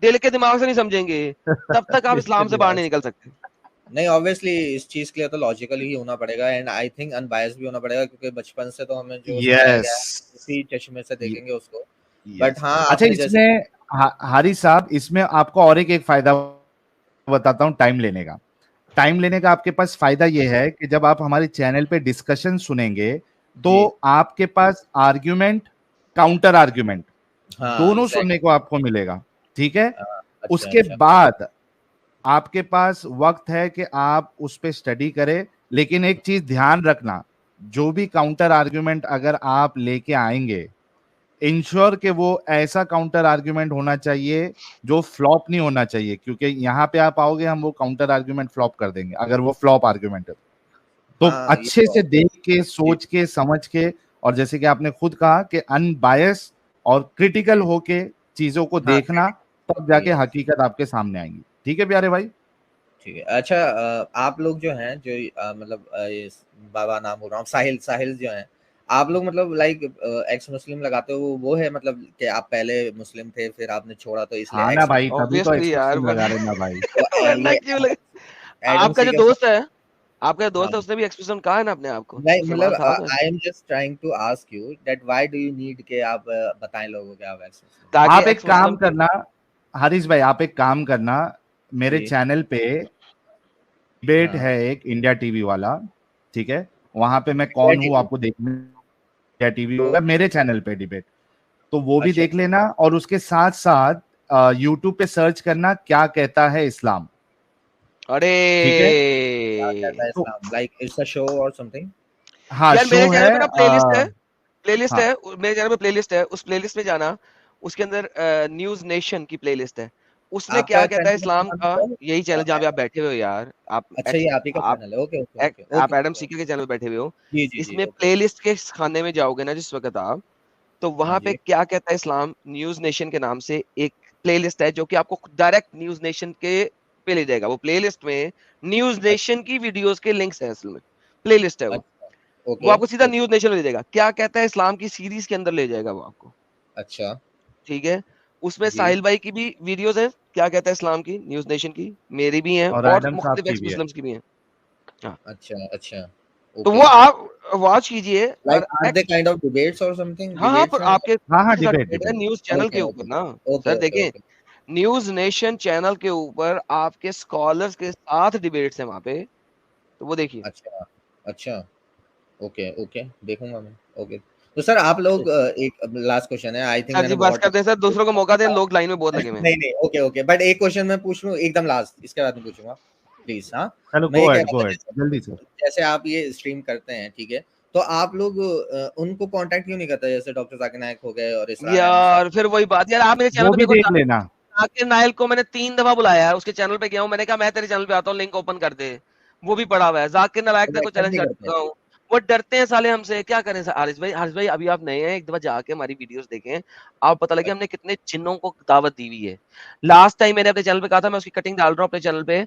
دل کے دماغ سے نہیں سمجھیں گے تب تک آپ اسلام سے باہر نہیں نکل سکتے. نہیں آبویسلی اس چیز کے لیے تو لاجیکل ہی ہونا پڑے گا اینڈ آئی تھنک ان بائس بھی ہونا پڑے گا کیونکہ بچپن سے تو ہمیں جو سکھایا گیا ہے اسی چشمے سے دیکھیں گے اس کو. بٹ ہاں اچھا اس میں حارث صاحب اس میں آپ کو اور ایک فائدہ بتاتا ہوں ٹائم لینے کا. ٹائم لینے کا آپ کے پاس فائدہ یہ ہے کہ جب آپ ہمارے چینل پہ ڈسکشن سنیں گے تو آپ کے پاس آرگیومنٹ کاؤنٹر آرگیومنٹ دونوں سننے کو آپ کو ملے گا. ٹھیک ہے. اس کے بعد آپ کے پاس وقت ہے کہ آپ اس پہ اسٹڈی کریں. لیکن ایک چیز دھیان رکھنا, جو بھی کاؤنٹر آرگیومنٹ اگر آپ لے کے آئیں گے انشور کہ وہ ایسا کاؤنٹر آرگیومنٹ ہونا چاہیے جو فلوپ نہیں ہونا چاہیے, کیونکہ یہاں پہ آپ آؤ گے ہم وہ کاؤنٹر آرگیومنٹ فلوپ کر دیں گے اگر وہ فلوپ آرگیومنٹ ہے. تو اچھے سے دیکھ کے سوچ کے سمجھ کے, اور جیسے کہ آپ نے خود کہا کہ ان بائس اور کریٹیکل ہو کے چیزوں کو دیکھنا, تب جا کے حقیقت آپ کے سامنے آئیں گی. ٹھیک ہے پیارے بھائی. ٹھیک ہے. اچھا آپ لوگ جو ہیں جو مطلب بابا نام بول رہا ہوں ساحل جو ہیں آپ لوگ مطلب لائک ایکس مسلم لگاتے ہو وہ ہے مطلب کہ آپ پہلے مسلم تھے پھر آپ نے چھوڑا تو اس لیے ہاں نا بھائی تبھی تو Obviously یار لگا رہے نا بھائی. آپ کا جو دوست ہے اس نے بھی ایکسپریشن کہا ہے نا اپنے آپ کو. نہیں مطلب I am just trying to ask you that why do you need کہ آپ بتائیں لوگوں کے آپ ایکس مسلم. آپ ایک کام کرنا حارث بھائی, آپ ایک کام کرنا میرے چینل پہ ڈیبیٹ ہے ایک انڈیا ٹی وی والا. ٹھیک ہے. وہاں پہ میں کون ہوں آپ کو دیکھنا, انڈیا ٹی وی ہوگا میرے چینل پہ ڈیبیٹ, تو وہ بھی دیکھ لینا. اور اس کے ساتھ ساتھ یوٹیوب پہ سرچ کرنا کیا کہتا ہے اسلام. ارے لائک اٹس اے شو اور سم تھنگ. ہاں میرے شو چینل پہ نا پلے لسٹ ہے ہے میرے چینل پہ پلے لسٹ ہے. اس پلے لسٹ میں جانا, اس کے اندر نیوز نیشن کی پلے لسٹ ہے. اس میں کیا کہتا ہے اسلام کا, یہی چینل جہاں پہ آپ بیٹھے ہوئے یار, آپ ایڈم سیکر کے چینل پہ بیٹھے ہوئے ہو, اس میں پلے لسٹ کے خانے میں جاؤ گے نا جس وقت آپ, تو وہاں پہ کیا کہتا ہے اسلام نیوز نیشن کے نام سے ایک پلے لسٹ ہے جو کہ آپ کو ڈائریکٹ نیوز نیشن کے پہ لے جائے گا. وہ پلے لسٹ میں نیوز نیشن کی ویڈیوز کے لنکس ہیں, اصل میں پلے لسٹ ہے وہ آپ کو سیدھا نیوز نیشن لے جائے گا. کیا کہتا ہے اسلام کی سیریز کے اندر لے جائے گا وہ آپ کو. اچھا ٹھیک ہے. اس میں ساحل بھائی کی بھی ویڈیوز ہیں کیا کہتا ہے اسلام کی نیوز نیشن کی, میری بھی ہیں اور مختلف ایکس مسلمز کی بھی ہیں. اچھا تو وہ آپ واچ کیجئے. ہاں آپ کے نیوز چینل کے اوپر نا سر دیکھیں, نیوز نیشن چینل کے اوپر آپ کے اسکالرز کے ساتھ ڈیبیٹس ہیں وہاں پہ, تو وہ دیکھیے. اچھا اوکے دیکھوں گا میں. اوکے تو سر آپ لوگ ایک لاسٹ کوشچن ہے, آئی تھنک میں نے بس کر دیں سر, دوسروں کو موقع دیں, لوگ لائن میں بہت لگے ہوئے ہیں. نہیں اوکے بٹ ایک کوشچن میں پوچھ لوں ایک دم لاسٹ, اس کے بعد میں پوچھوں گا پلیز. ہاں چلو میں گو یہ اہیڈ جلدی سے. جیسے آپ یہ اسٹریم کرتے ہیں ٹھیک ہے, تو آپ لوگ ان کو کانٹیکٹ کیوں نہیں کرتے جیسے ڈاکٹر ذاکر نائک ہو گئے اور یار پھر وہی بات یار, آپ میرے چینل پہ بھی دیکھو دیکھ لینا. ذاکر نائک کو میں نے 3 دفعہ بلایا ہے, اس کے چینل پہ گیا ہوں, میں نے کہا میں تیرے چینل پہ آتا ہوں, لنک اوپن کر دے, وہ بھی پڑا ہوا ہے. ذاکر نائک کو چیلنج کر چکا ہوں, وہ ڈرتے ہیں سالے ہم سے. کیا کریں حارث بھائی ابھی آپ نئے ہیں, ایک دفعہ جا کے ہماری ویڈیوز دیکھیں, آپ پتہ لگے ہم نے کتنے جنوں کو دعوت دی ہوئی ہے. لاسٹ ٹائم میں نے اپنے چینل پہ کہا تھا, میں اس کی کٹنگ ڈال رہا ہوں اپنے چینل پہ,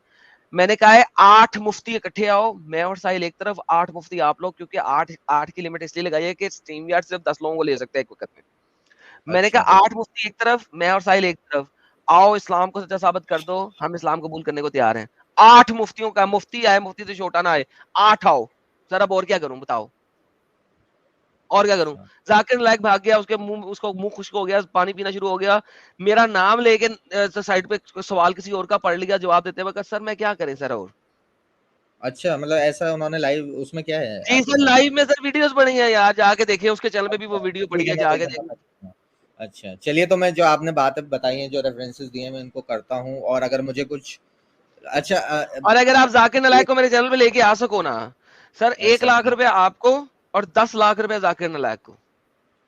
میں نے کہا ہے 8 مفتی اکٹھے آؤ, میں اور ساحل ایک طرف, 8 مفتی آپ لوگ, کیونکہ 8 کی لمٹ اس لیے لگائی ہے کہ اسٹریم یارڈ صرف 10 لوگوں کو لے سکتے ہیں ایک وقت میں. میں نے کہا 8 مفتی ایک طرف, میں اور ساحل ایک طرف, آؤ اسلام کو سچا ثابت کر دو, ہم اسلام قبول کرنے کو تیار ہیں. 8 مفتیوں کا, مفتی آئے مفتی سے چھوٹا نہ آئے, 8 آؤ. سر اب اور کیا کروں بتاؤ, اور کیا کروں. ذاکر نائک بھاگ گیا, اس کو منہ خشک ہو گیا, پانی پینا شروع ہو گیا, میرا نام لے کے سائڈ پہ سوال کسی اور کا پڑھ لیا, جواب دیتے وقت سر میں کیا کریں سر. اور اچھا مطلب ایسا انہوں نے لائیو اس میں کیا ہے جی سر لائیو میں سر ویڈیوز پڑی ہیں یار, جا کے دیکھیں اس کے چینل پہ بھی وہ ویڈیو پڑی ہے, جا کے دیکھیں. اچھا چلیے, تو میں جو آپ نے باتیں بتائی ہیں جو ریفرنسز دیے ہیں میں ان کو کرتا ہوں, اور اگر مجھے کچھ اچھا اور اگر آپ ذاکر نائک کو میرے چینل پہ لے کے آ سکو نا سر, 1 لاکھ روپے آپ کو اور 10 لاکھ روپے ذاکر نائک کو.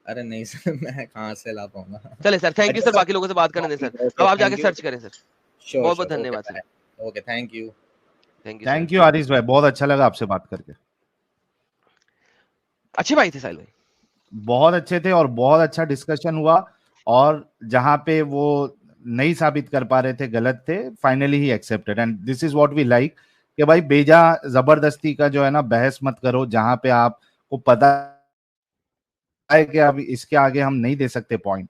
ارے نہیں سر میں کہاں سے لا پاؤں گا. چلے سر, تھینک یو سر, باقی لوگوں سے بات کرنے دیں سر, اب آپ جا کے سرچ کریں سر. بہت بہت دھنیہ واد سر. اوکے تھینک یو حارث بھائی, بہت اچھا لگا آپ سے بات کر کے. اچھے بھائی تھے ساحل بھائی, بہت اچھے تھے, اور بہت اچھا ڈسکشن ہوا, اور جہاں پہ وہ نہیں ثابت کر پا رہے تھے غلط تھے, فائنلی ہی expected, and this is what we like کہ بھائی بیجا زبردستی کا جو ہے نا بحث مت کرو, جہاں پہ آپ کو پتا ہے کہ اب اس کے آگے ہم نہیں دے سکتے point,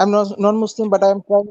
I'm not non-Muslim, but I'm trying.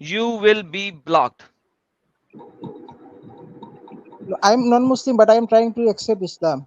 You will be blocked. No, I'm non-Muslim, but I'm trying to accept Islam.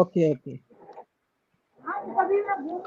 Okay, okay.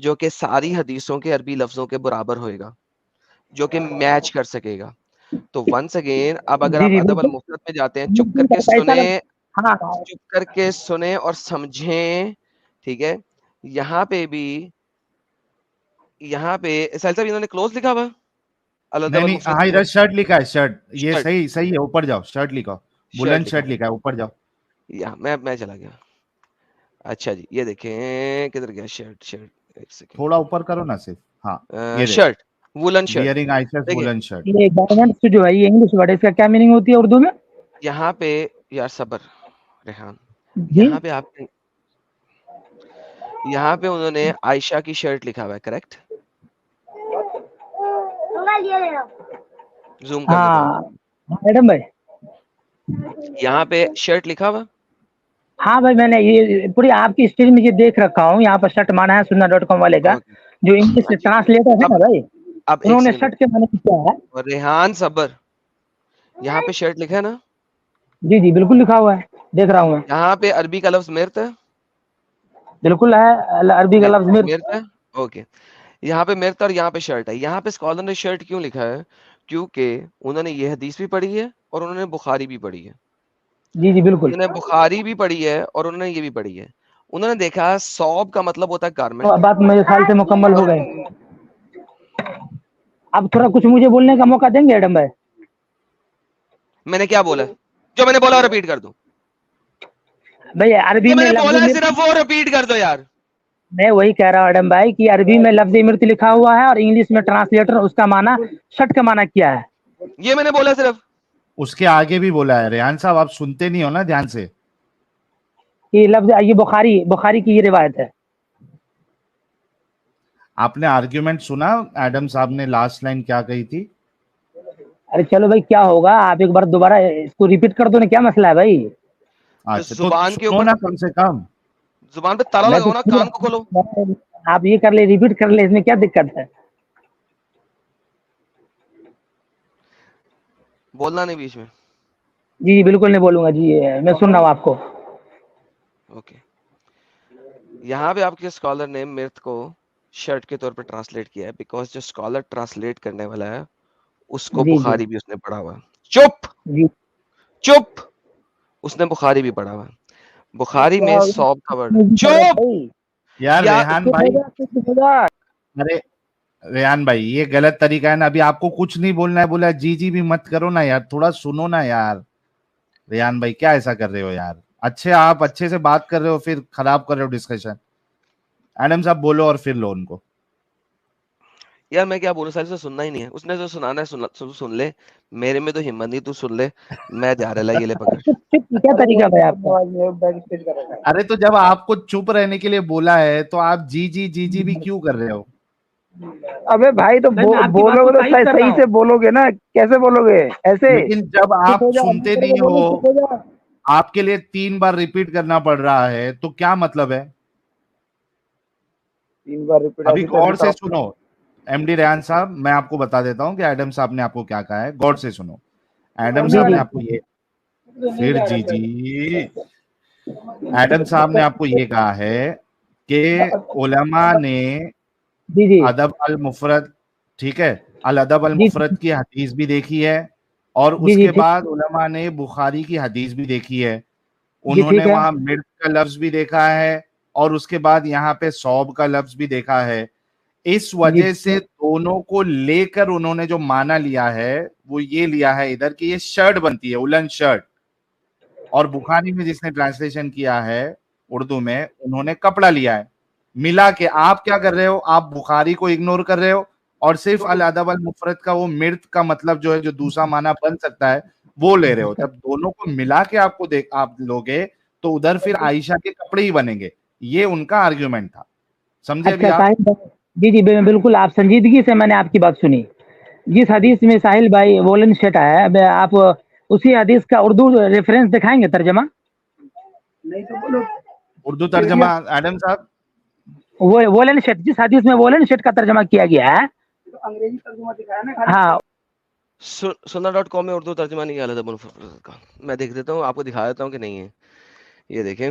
جو کہ ساری حدیثوں کے عربی لفظوں کے برابر ہوئے گا, جو کہ میچ کر سکے گا. تو ونس اگین اب اگر جی آپ جی ادب بالکل المفرد میں جاتے ہیں, چپ بالکل کر کے ایسا سنیں, ہاں چپ کر کے سنیں اور سمجھیں, ٹھیک ہے. یہاں پہ بھی, یہاں پہ ساحل صاحب انہوں نے کلوز لکھا ہوا الادب نہیں نہیں, المفرد ہاں کے ادھر شرٹ لکھا ہے, شرٹ, یہ شرٹ صحیح ہے, اوپر جاؤ, شرٹ لکھا, بلند لکھا شرٹ ہوا لکھا ہے, اوپر جاؤ. یا میں چلا گیا. اچھا جی, یہ دیکھیں کدھر گیا شرٹ, شرٹ ایک سیکنڈ, تھوڑا اوپر کرو نا صرف, ہاں یہ دیکھو, شرٹ, وولن شرٹ. ویئرنگ عائشہ دیکھیں وولن شرٹ. یہ گارمنٹس جو ہے یہ انگلش ورڈ ہے, اس کا کیا میننگ ہوتی ہے اردو میں؟ یہاں پہ یار صبر ریحان, جی یہاں پہ آپ نے, یہاں پہ انہوں نے عائشہ کی شرٹ لکھا ہوا ہے, کریکٹ؟ زوم کر دیتا ہوں, ہاں میڈم بھائی, یہاں پہ شرٹ لکھا ہوا. ہاں بھائی میں نے یہ پوری آپ کی اسٹری میں یہ دیکھ رکھا ہوں, یہاں پر شرٹ مانا ہے سننا.com والے کا, اوکے جو انگلش ہاں جی. ٹرانسلیٹر ہے اب نا بھائی, اب ایک انہوں نے سیکنڈ شرٹ کے معنی کیا ہے؟ اور ریحان صبر, یہاں پہ شرٹ لکھا ہے نا, جی جی بالکل لکھا ہوا ہے, دیکھ رہا ہوں میں, یہاں پہ عربی کا لفظ مرت ہے, بالکل ہے عربی کا لفظ مرت ہے, اوکے. یہاں پہ مرت اور یہاں پہ شرٹ ہے. یہاں پہ اسکالر نے شرٹ کیوں لکھا ہے؟ کیونکہ انہوں نے یہ حدیث بھی پڑھی ہے اور انہوں نے بخاری بھی پڑھی ہے. جی جی بالکل, انہوں نے بخاری بھی پڑھی ہے اور انہوں نے یہ بھی پڑھی ہے. انہوں نے دیکھا صوب کا مطلب ہوتا ہے گارمنٹ, بات میرے خیال سے مکمل اور ہو گئے. اب تھوڑا کچھ مجھے بولنے کا موقع دیں گے ایڈم بھائی؟ میں نے کیا بولا, جو میں نے بولا ریپیٹ کر دوں, بھائی عربی جو میں میں نے لفظ بولا مرت, صرف وہ ریپیٹ کر دو یار. میں وہی کہہ رہا ہوں ایڈم بھائی کہ عربی میں لفظ مرت لکھا ہوا ہے اور انگلش میں ٹرانسلیٹر اس کا معنی شرٹ کا معنی کیا ہے. یہ میں نے بولا صرف, اس کے آگے بھی بولا ہے. ریحان صاحب آپ سنتے نہیں ہو نا دھیان سے, یہ لفظ, یہ بخاری کی یہ روایت ہے. آپ نے آرگیومنٹ سنا ایڈم صاحب نے لاسٹ لائن کیا کہی تھی؟ ارے چلو بھائی کیا ہوگا, آپ ایک بار دوبارہ اس کو ریپیٹ کر دو نا, کیا مسئلہ ہے بھائی؟ اچھا تو زبان کے سنو اوپر نا کم سے کم. زبان پہ تالا میں لگاؤ نا, کان کو کھولو. تو آپ یہ کر لیں, ریپیٹ کر لیں, اس میں کیا دقت ہے؟ بولنا نہیں بیچ میں. جی بالکل نہیں بولوں گا جی, میں سن رہا ہوں آپ کو. اوکے, یہاں پہ آپ کے اسکالر نے مرت کو شرٹ کے طور پہ ٹرانسلیٹ کیا ہے, بیکاز جو اسکالر ٹرانسلیٹ کرنے والا ہے اس کو جی جی بخاری بھی اس نے پڑھا ہوا ہے. چپ جی چپ, اس نے بخاری بھی پڑھا ہوا ہے. بخاری میں صوب کا ورڈ, چپ یار یا ریحان بھائی, ارے ریحان بھائی یہ غلط طریقہ ہے نا. ابھی آپ کو کچھ نہیں بولنا ہے, بولا جی جی بھی مت کرو نا یار, تھوڑا سنو نا یار. ریحان بھائی کیا ایسا کر رہے ہو یار؟ اچھے آپ اچھے سے بات کر رہے ہو, پھر خراب کر رہے ہو ڈسکشن. ایڈم صاحب بولو اور پھر لو ان کو. یار میں کیا بولوں, سر سے سننا ہی نہیں ہے, اس نے جو سنانا ہے سن لے, میرے میں تو ہمت نہیں, تو سن لے, میں جا رہا یہ لے پکڑ. کیا طریقہ ہے آپ کا؟ ارے تو جب آپ کو چپ رہنے کے لیے بولا ہے تو آپ جی جی بھی کیوں کر رہے ہو؟ ابے بھائی تو بولو گے تو صحیح سے بولو گے نا, کیسے بولو گے ایسے؟ لیکن جب آپ سنتے نہیں ہو, آپ کے لیے 3 بار ریپیٹ کرنا پڑ رہا ہے, تو کیا مطلب ہے؟ 3 بار ریپیٹ. ابھی غور سے سنو ایم ڈی ریحان صاحب, میں آپ کو بتا دیتا ہوں کہ ایڈم صاحب نے آپ کو کیا کہا ہے. غور سے سنو. ایڈم صاحب نے آپ کو یہ, پھر جی ایڈم صاحب نے آپ کو یہ کہا ہے کہ علماء نے جی جی ادب المفرد, ٹھیک ہے, الادب جی المفرد کی حدیث بھی دیکھی ہے, اور جی اس جی کے ٹھیک, بعد علماء نے بخاری کی حدیث بھی دیکھی ہے. جی انہوں نے ٹھیک ہے, وہاں مرد کا لفظ بھی دیکھا ہے, اور اس کے بعد یہاں پہ صوب کا لفظ بھی دیکھا ہے. اس جی وجہ سے دونوں کو لے کر انہوں نے جو معنی لیا ہے وہ یہ لیا ہے ادھر کہ یہ شرٹ بنتی ہے, اولن شرٹ. اور بخاری میں جس نے ٹرانسلیشن کیا ہے اردو میں, انہوں نے کپڑا لیا ہے. ملا کے آپ کیا کر رہے ہو, آپ بخاری کو اگنور کر رہے ہو, اور صرف الادب المفرد کا وہ مرد کا مطلب جو ہے, جو دوسرا معنی بن سکتا ہے, وہ لے رہے ہو. جب دونوں کو ملا کے آپ کو آپ لوگے تو ادھر پھر عائشہ کے کپڑے ہی بنیں گے. یہ ان کا آرگیومنٹ تھا, سمجھے ابھی اچھا آپ؟ ساحل بھائی, جی جی بالکل, آپ سنجیدگی سے میں نے آپ کی بات سنی. جس حدیث میں ساحل بھائی وولن شرٹ آیا ہے, آپ اسی حدیث کا اردو ریفرنس دکھائیں گے, ترجمہ؟ اردو ترجمہ ایڈم صاحب, وہ وولن شرٹ, جس حدیث میں وولن شرٹ کا ترجمہ کیا گیا ہے, انگریزی ترجمہ دکھایا نا. ہاں سننا.com میں اردو ترجمہ نہیں ہے الادب المفرد کا. میں دیکھ دیتا ہوں, آپ کو دکھا دیتا ہوں کہ نہیں ہے. یہ دیکھیں,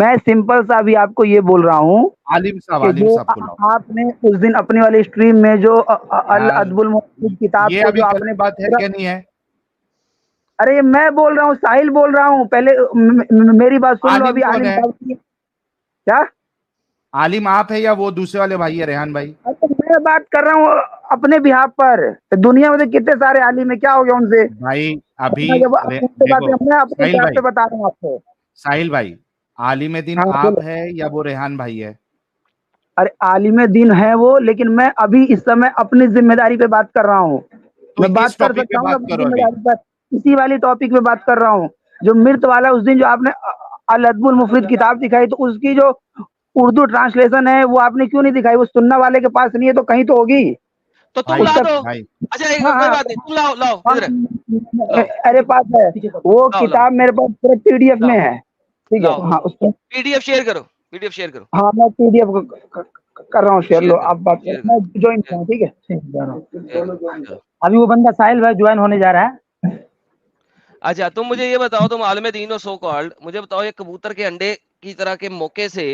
میں سمپل سا ابھی آپ کو یہ بول رہا ہوں عالم کہ جو صاحب کو لاؤ آپ نے اس دن اپنی والی اسٹریم میں جو الادب المفید کتاب یہ کو ابھی جو آپ غلط نے بات ہے کیا نہیں ہے؟ ارے میں بول رہا ہوں، ساحل بول رہا ہوں، پہلے میری بات سن لو. عالم ابھی کون عالم ہے؟ صاحب کی کیا عالم آپ ہے یا وہ دوسرے والے بھائی ہے ریحان بھائی؟ میں بات کر رہا ہوں اپنے بہاف پر. دنیا میں تو کتنے سارے عالم ہیں، کیا ہو گیا ان سے؟ بھائی ابھی جب ان سے دیکھو باتیں میں اپنے ساحل بہاف بھائی، پہ بتا رہا ہوں آپ کو. ساحل بھائی عالم دین ہاں آپ بولو. ہے یا وہ ریحان بھائی ہے؟ ارے عالم دین ہے وہ، لیکن میں ابھی اس سمے اپنی ذمہ داری پہ بات کر رہا ہوں. تو میں بات کس کر ٹاپک پہ سکتا ہوں نا بات اپنی کرو ذمہ ابھی؟ داری پر، اسی والی ٹاپک پہ بات کر رہا ہوں. جو مرت والا اس دن جو آپ نے الادب المفید کتاب دکھائی، تو اس کی جو اردو ٹرانسلیشن ہے وہ آپ نے کیوں نہیں دکھائی؟ وہ سننا والے کے پاس نہیں ہے تو کہیں تو ہوگی. تو تم بھائی لا دو. بھائی اچھا ہاں کوئی ہاں بات نہیں، تم لاؤ لاؤ کدھر ہے؟ لاؤ ارے پاس ہے وہ لاؤ لاؤ کتاب، میرے پاس پورا پی ڈی ایف لاؤ میں ہے. ٹھیک ہے، لاؤ ہاں اس میں پی ڈی ایف شیئر کرو، پی ڈی ایف شیئر کرو، ہاں میں پی ڈی ایف کر رہا ہوں شیئر. شیئر لو کرو، آپ بات شیئر کریں، کرو، میں جوائن شیئر ہوں. ٹھیک ہے. کرو. ابھی وہ بندہ ساحل بھائی جوائن ہونے جا رہا ہے. اچھا تم مجھے یہ بتاؤ، تم عالم دین ہو سو کالڈ، مجھے بتاؤ یہ کبوتر کے انڈے کی طرح کے موقع سے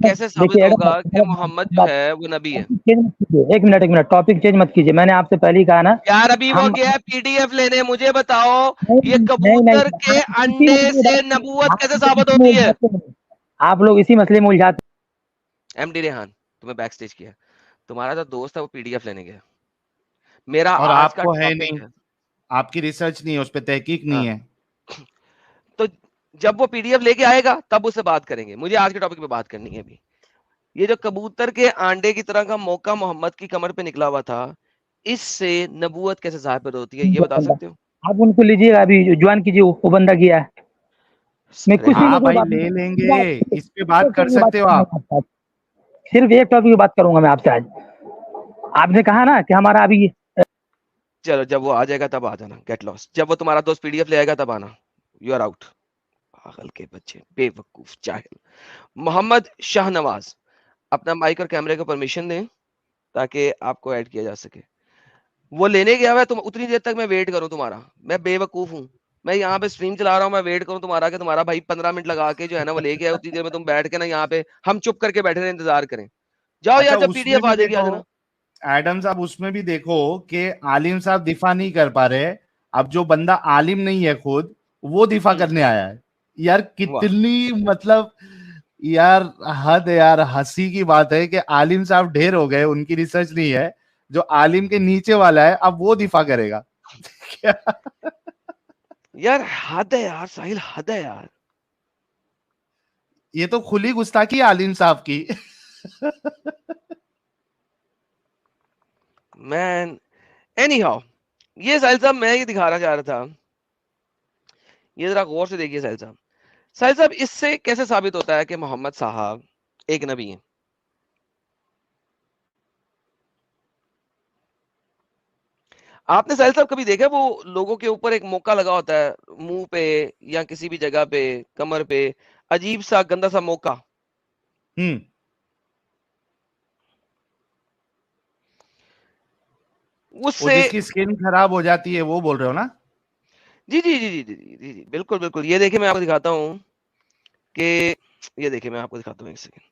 کیسے ثابت دیکھیے ہوگا کہ محمد جو ہے وہ نبی ہے؟ ایک منٹ ٹاپک چینج مت کیجیے. میں نے آپ سے پہلے ہی کہا نا یار ابھی وہ ہم گیا پی ڈی ایف لینے، مجھے بتاؤ یہ نہیں کبوتر کے انڈے سے نبوت کیسے ثابت ہوتی ہے؟ آپ لوگ اسی مسئلے میں الجھاتے ایم ڈی ریحان تمہیں بیک سٹیج کیا، تمہارا جو دوست ہے وہ پی ڈی ایف لینے گیا. میرا اور آج آپ کا کو ہے ٹاپک نہیں، ہے آپ کی ریسرچ نہیں ہے، اس پہ تحقیق ہاں، نہیں ہے. تو جب وہ پی ڈی ایف لے کے آئے گا تب اس سے بات کریں گے. مجھے آج کے ٹاپک پہ بات کرنی ہے ابھی. یہ جو کبوتر کے آنڈے کی طرح کا موقع محمد کی کمر پہ نکلا ہوا تھا، اس سے نبوت کیسے ظاہر ہوتی ہے، یہ بتا سکتے ہو؟ آپ ان کو لیجیے گا، ابھی جوائن کیجیے. وہ بندہ کیا ہے، میں ارے کچھ ہاں ہی بھائی لے لیں گے، اس پہ بات کر سکتے ہو آپ. صرف ایک ٹاپک کی بات کروں گا میں آپ سے آج. آپ نے کہا نا کہ ہمارا ابھی چلو جب وہ آ جائے گا تب آ جانا، گیٹ لاس. جب وہ تمہارا دوست پی ڈی ایف لے آئے گا تب آنا. You are out. پاگل کے بچے، بے وقوف جاہل. محمد شاہ نواز اپنا مائک اور کیمرے کو پرمیشن دیں تاکہ آپ کو ایڈ کیا جا سکے. وہ لینے گیا ہوا ہے، تم اتنی دیر تک میں ویٹ کروں تمہارا؟ میں بے وقوف ہوں؟ میں یہاں پہ اسٹریم چلا رہا ہوں، میں ویٹ کروں تمہارا کہ تمہارا بھائی 15 منٹ لگا کے جو ہے نا وہ لے کے آئے، اتنی دیر میں تم بیٹھ کے نا یہاں پہ ہم چپ کر کے بیٹھے رہے انتظار کریں؟ جاؤ اچھا یار، جب پی اس ڈی میں ایف بھی آ جائے گی آ دیکھو جانا. ایڈم صاحب، اس میں بھی دیکھو کہ عالم صاحب دفاع نہیں کر پا رہے. اب جو بندہ عالم نہیں ہے خود، وہ دفاع کرنے آیا ہے. یار واہ، کتنی مطلب یار حد ہے یار. ہنسی کی بات ہے کہ عالم صاحب ڈھیر ہو گئے، ان کی ریسرچ نہیں ہے. جو عالم کے نیچے والا ہے اب وہ دفاع کرے گا. یار حد ہے یار ساحل، حد ہے یار. یہ تو کھلی گستاخی عالم صاحب کی. مین اینی ہاؤ، یہ ساحل صاحب میں یہ دکھانا چاہ رہا تھا، یہ ذرا غور سے دیکھیے ساحل صاحب. ساحل صاحب اس سے کیسے ثابت ہوتا ہے کہ محمد صاحب ایک نبی ہیں؟ آپ نے ساحل صاحب کبھی دیکھا وہ لوگوں کے اوپر ایک موقع لگا ہوتا ہے منہ پہ یا کسی بھی جگہ پہ، کمر پہ، عجیب سا گندا سا موقع؟ اس وہ سے جس کی سکن خراب ہو جاتی ہے وہ بول رہے ہو نا؟ جی جی جی جی جی جی جی بالکل بالکل. یہ دیکھیں میں آپ کو دکھاتا ہوں کہ یہ دیکھیں میں آپ کو دکھاتا ہوں، ایک سیکنڈ.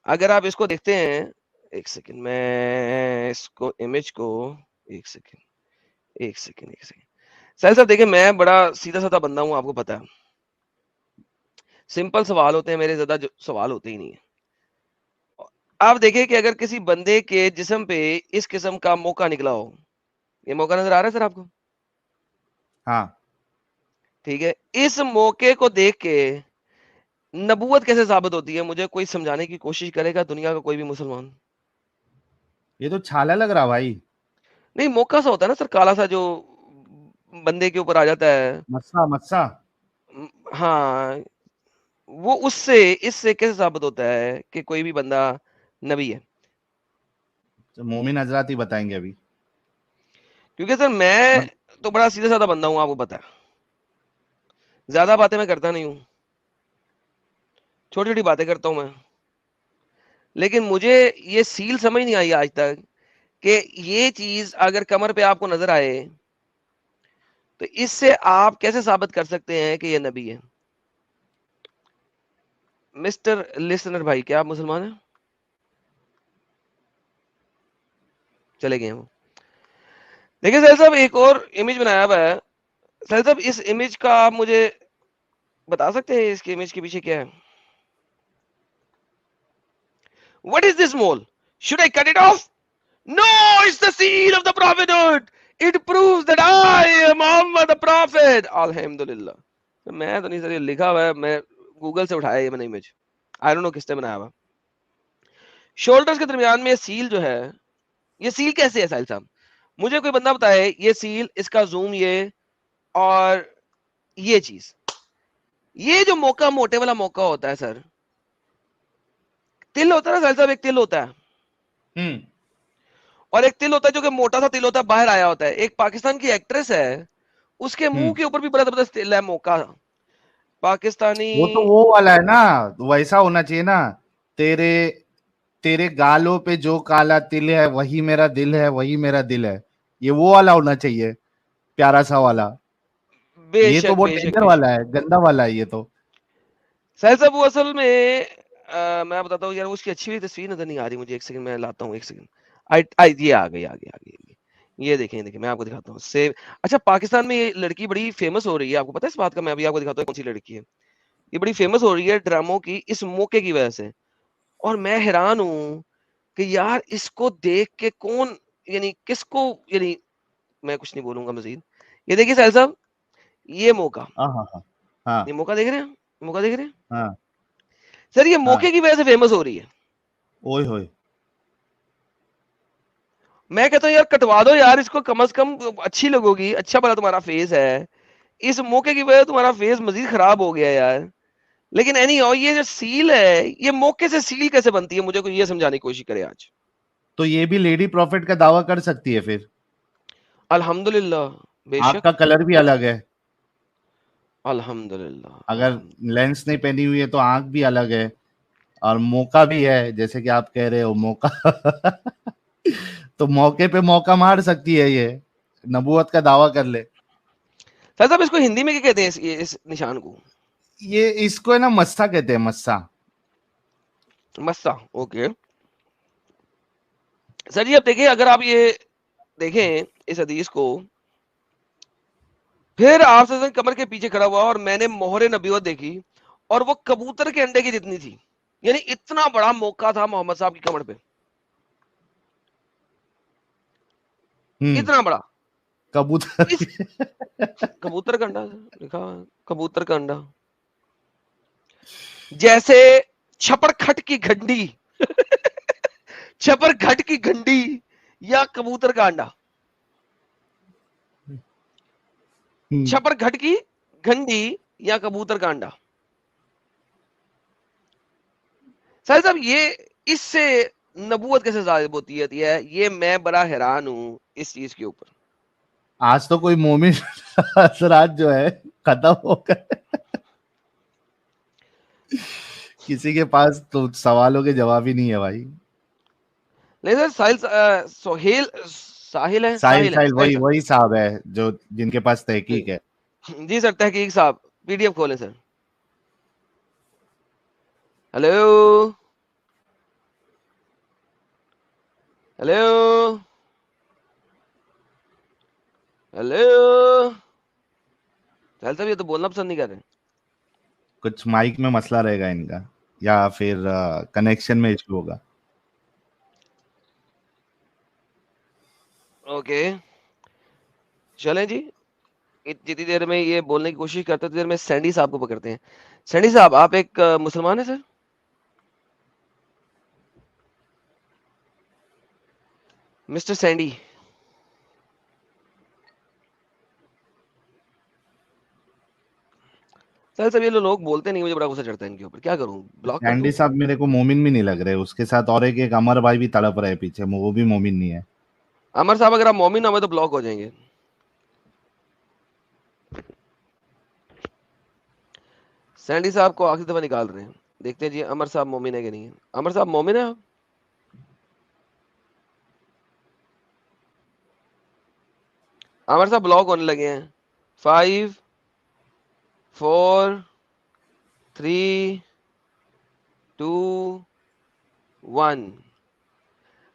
اگر آپ اس کو دیکھتے ہیں، ایک سیکنڈ میں اس کو امیج کو، ایک سیکنڈ ایک سیکنڈ ایک سیکنڈ. ساحل صاحب دیکھیں میں بڑا سیدھا سادہ بندہ ہوں، آپ کو پتا ہے. سمپل سوال ہوتے ہیں میرے، زیادہ سوال ہوتے ہی نہیں ہیں. آپ دیکھیں کہ اگر کسی بندے کے جسم پہ اس قسم کا موقع نکلا ہو، یہ موقع نظر آ رہا ہے سر آپ کو؟ ہاں ٹھیک ہے. اس موقع کو دیکھ کے نبوت کیسے ثابت ہوتی ہے؟ مجھے کوئی سمجھانے کی کوشش کرے گا دنیا کا کوئی بھی مسلمان؟ یہ تو چھالا لگ رہا بھائی. نہیں، موقع سا ہوتا ہے نا سر، کالا سا جو بندے کے اوپر آ جاتا ہے. مسا ہاں، وہ اس سے کیسے ثابت ہوتا ہے کہ کوئی بھی بندہ نبی ہے؟ مومن حضرات ہی بتائیں گے ابھی. کیونکہ سر میں تو بڑا سیدھا سادہ بندہ ہوں، آپ کو پتا ہے. زیادہ باتیں میں کرتا نہیں ہوں، چھوٹی چھوٹی باتیں کرتا ہوں میں. لیکن مجھے یہ سیل سمجھ نہیں آئی آج تک کہ یہ چیز اگر کمر پہ آپ کو نظر آئے تو اس سے آپ کیسے ثابت کر سکتے ہیں کہ یہ نبی ہے؟ مسٹر لسنر بھائی کیا آپ مسلمان ہیں؟ چلے گئے وہ. دیکھیں سہیل صاحب ایک اور امیج بنایا ہوا ہے. سہیل صاحب اس امیج کا آپ مجھے بتا سکتے ہیں اس کی امیج کے پیچھے کیا ہے؟ What is this mole? Should I cut it off? No, it's the seal of the prophethood. It proves that I am Muhammad the prophet. Alhamdulillah. میں تو نہیں سر یہ لکھا ہوا ہے, میں گوگل سے اٹھایا یہ میں نے امیج. I don't know کس نے بنایا ہوا. شولڈرز کے درمیان میں یہ سیل جو ہے, یہ سیل کیسے ہے ساحل صاحب؟ مجھے کوئی بندہ بتائے یہ سیل, اس کا زوم یہ, اور یہ چیز, یہ جو موقع موٹے والا موقع ہوتا ہے سر, تل ہوتا ہے نا ساحل صاحب, ایک تل ہوتا ہے اور ایک تل ہوتا ہے جو کہ موٹا سا تل ہوتا ہے, باہر آیا ہوتا ہے. ایک پاکستان کی ایکٹریس ہے, اس کے منہ کے اوپر بھی بڑا زبردست تل ہے موقع پاکستانی. وہ تو وہ والا ہے نا, ویسا ہونا چاہیے نا, تیرے تیرے گالوں پہ جو کالا تل ہے وہی میرا دل ہے, وہی میرا دل ہے, یہ وہ والا ہونا چاہیے, پیارا سا والا. بے یہ تو شک بہت بے شک ڈینجر بے شک والا ہے, گندا والا ہے یہ تو. سہیل صاحب وہ اصل میں میں بتاتا ہوں یار, اس کی اچھی ہوئی تصویر نظر نہیں آ رہی مجھے, ایک سیکنڈ میں لاتا ہوں, ایک سیکنڈ. یہ آ گئی, یہ دیکھیں میں آپ کو دکھاتا ہوں. اچھا پاکستان میں یہ لڑکی بڑی فیمس ہو رہی ہے, آپ کو پتا ہے اس بات کا؟ میں ابھی آپ کو دکھاتا ہوں کون سی لڑکی ہے. یہ بڑی فیمس ہو رہی ہے ڈراموں کی اس موقع کی وجہ سے, اور میں حیران ہوں کہ یار اس کو دیکھ کے کون, یعنی کس کو, یعنی میں کچھ نہیں بولوں گا مزید. یہ دیکھیے سہیل صاحب, یہ موقع, ہاں یہ موقع دیکھ رہے ہیں, موقع دیکھ رہے ہیں ہاں سر, یہ موقع کی وجہ سے فیمس ہو رہی ہے. اوئے ہوئے, میں کہتا ہوں یار کٹوا دو یار اس کو, کم از کم اچھی لگو گی, اچھا بڑا تمہارا فیس ہے, اس موقع کی وجہ سے تمہارا فیس مزید خراب ہو گیا یار. لیکن اینی ہاؤ یہ جو سیل ہے, یہ موقع سے سیل کیسے بنتی ہے, مجھے کوئی یہ سمجھانے کی کوشش کرے آج. تو یہ بھی لیڈی پروفٹ کا دعویٰ کر سکتی ہے پھر. الحمدللہ, بے آنکھ شک, کا کلر بھی الگ ہے, الحمدللہ. اگر لینس نہیں پہنی ہوئی ہے تو آنکھ بھی الگ ہے, اور موقع بھی ہے جیسے کہ آپ کہہ رہے ہو موقع. تو موقع پہ موقع مار سکتی ہے, یہ نبوت کا دعویٰ کر لے. سر صاحب اس کو ہندی میں کیا کہتے ہیں اس نشان کو؟ یہ اس کو ہے نا مسا کہتے ہیں, مسا. مسا, اوکے. سر جی اب دیکھیں, اگر آپ یہ دیکھیں اس حدیث کو, پھر آپ سے کمر کے پیچھے کھڑا ہوا اور میں نے مہر نبوت دیکھی, اور وہ کبوتر کے انڈے کی جتنی تھی, یعنی اتنا بڑا موقع تھا محمد صاحب کی کمر پہ, اتنا بڑا کبوتر. کبوتر کا انڈا لکھا, کبوتر کا انڈا, جیسے چھپڑ کھٹ کی گھنڈی, چھپر گھٹ کی گھنڈی یا کبوتر کا انڈا. چھپر گھٹ کی گھنڈی یا کبوتر کا انڈا. صاحب صاحب یہ اس سے نبوت کیسے ظاہر ہوتی ہے, یہ میں بڑا حیران ہوں اس چیز کے اوپر. آج تو کوئی مومن اثرات جو ہے ختم ہو گئے, کسی کے پاس تو سوالوں کے جواب ہی نہیں ہے بھائی. نہیں سر, ساحل ہے, ساحل وہی صاحب ہے جو جن کے پاس تحقیق ہے. جی سر تحقیق صاحب, پی ڈی ایف کھولیں سر. ہلو ہلو ہلو, سہیل صاحب یہ تو بولنا پسند نہیں کر رہے. کچھ مائک میں مسئلہ رہے گا ان کا, یا پھر کنیکشن میں ایشو ہوگا. اوکے چلیں جی, جتنی دیر میں یہ بولنے کی کوشش کرتے اتنی دیر میں سینڈی صاحب کو پکڑتے ہیں. سینڈی صاحب آپ ایک مسلمان ہیں سر؟ مسٹر سینڈی, سر سب یہ لوگ بولتے نہیں, مجھے بڑا غصہ چڑھتا ہے ان کے اوپر, کیا کروں, بلاک کر دوں؟ سینڈی صاحب میرے کو مومن بھی نہیں لگ رہے, اس کے ساتھ اور ایک امر بھائی بھی تڑپ رہے پیچھے, وہ بھی مومن نہیں ہے. عمر صاحب اگر آپ مومن نہ ہوئے تو بلاک ہو جائیں گے. سینڈی صاحب کو آخری دفعہ نکال رہے ہیں, دیکھتے ہیں جی عمر صاحب مومن ہے کہ نہیں ہے. عمر صاحب مومن ہے؟ عمر صاحب بلاک ہونے لگے ہیں. 5 4 3 2 1.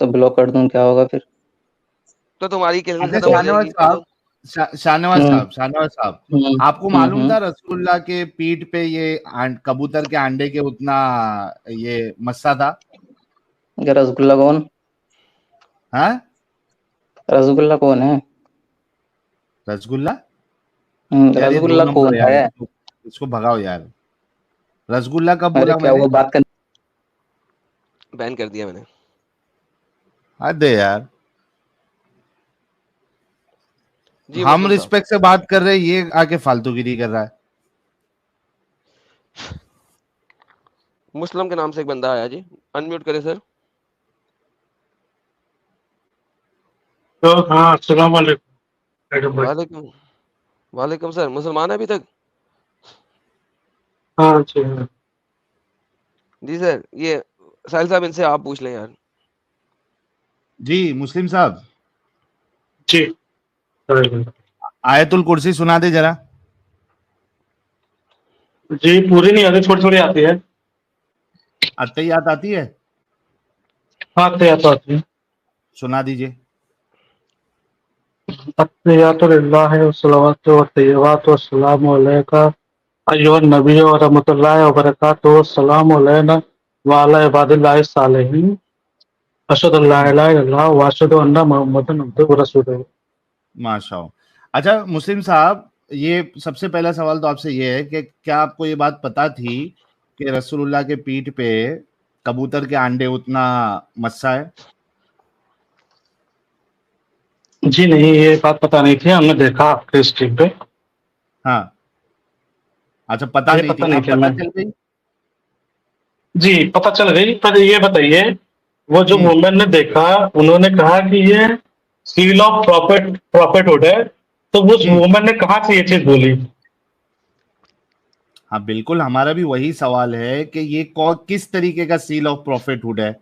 تو بلاک کر دوں کیا ہوگا پھر؟ تو تمہاری کیسے اچھا ختم ہو جائے گی. شاہنواز صاحب آپ کو معلوم تھا رسول اللہ کے پیٹ پہ یہ کبوتر کے انڈے کے اتنا یہ مسا تھا؟ رسگلہ کون؟ ہاں رسگلہ کون ہے؟ رسگلہ رسگلہ کون ہے؟ اس کو بھگاؤ یار. رسگلہ کب ارے بولا کیا میں نے؟ وہ بات کر بین کر دیا میں نے. حد ہے یار. جی ہم مسلم صاحب. رسپیکٹ سے بات کر رہے یہ آگے فالتو گیری کر رہا ہے. مسلم کے نام سے ایک بندہ آیا جی, انمیوٹ کرے سر. ہاں السلام علیکم. وعلیکم سر. مسلمان ہے ابھی تک؟ ہاں جی سر. یہ ساحل صاحب ان سے آپ پوچھ لیں یار. جی مسلم صاحب جی آیت الکرسی سنا دے ذرا. جی پوری نہیں آتی, تھوڑی تھوڑی آتی ہے. اتحیات آتی ہے؟ ہاں تو آتی ہے. سنا دیجئے. التحیات للہ والصلوات والطیبات والسلام علیک ایھا النبی ورحمۃ اللہ وبرکاتہ. السلام علینا وعلی عباد اللہ الصالحین. اشہد ان لا الہ الا اللہ واشہد ان محمدا عبدہ ورسولہ. ماشاء اللہ. اچھا مسلم صاحب یہ سب سے پہلا سوال تو آپ سے یہ ہے کہ کیا آپ کو یہ بات پتا تھی کہ رسول اللہ کے پیٹھ پہ کبوتر کے انڈے اتنا مسا ہے؟ جی نہیں, یہ بات پتہ نہیں تھی, ہم نے دیکھا آپ کے اسٹریم پہ. ہاں اچھا پتا یہ نہیں پتہ تھی, نہیں اب تھا پتا میں. چل گئی. جی پتہ چل گئی. پر یہ بتائیے وہ جو وومن نے دیکھا انہوں نے کہا کہ یہ سیل آف پروفیٹہڈ ہے, تو اس وومن نے کہاں سے یہ چیز بولی؟ ہاں بالکل, ہمارا بھی وہی سوال ہے کہ یہ کس طریقے کا سیل آف پروفیٹہڈ ہے.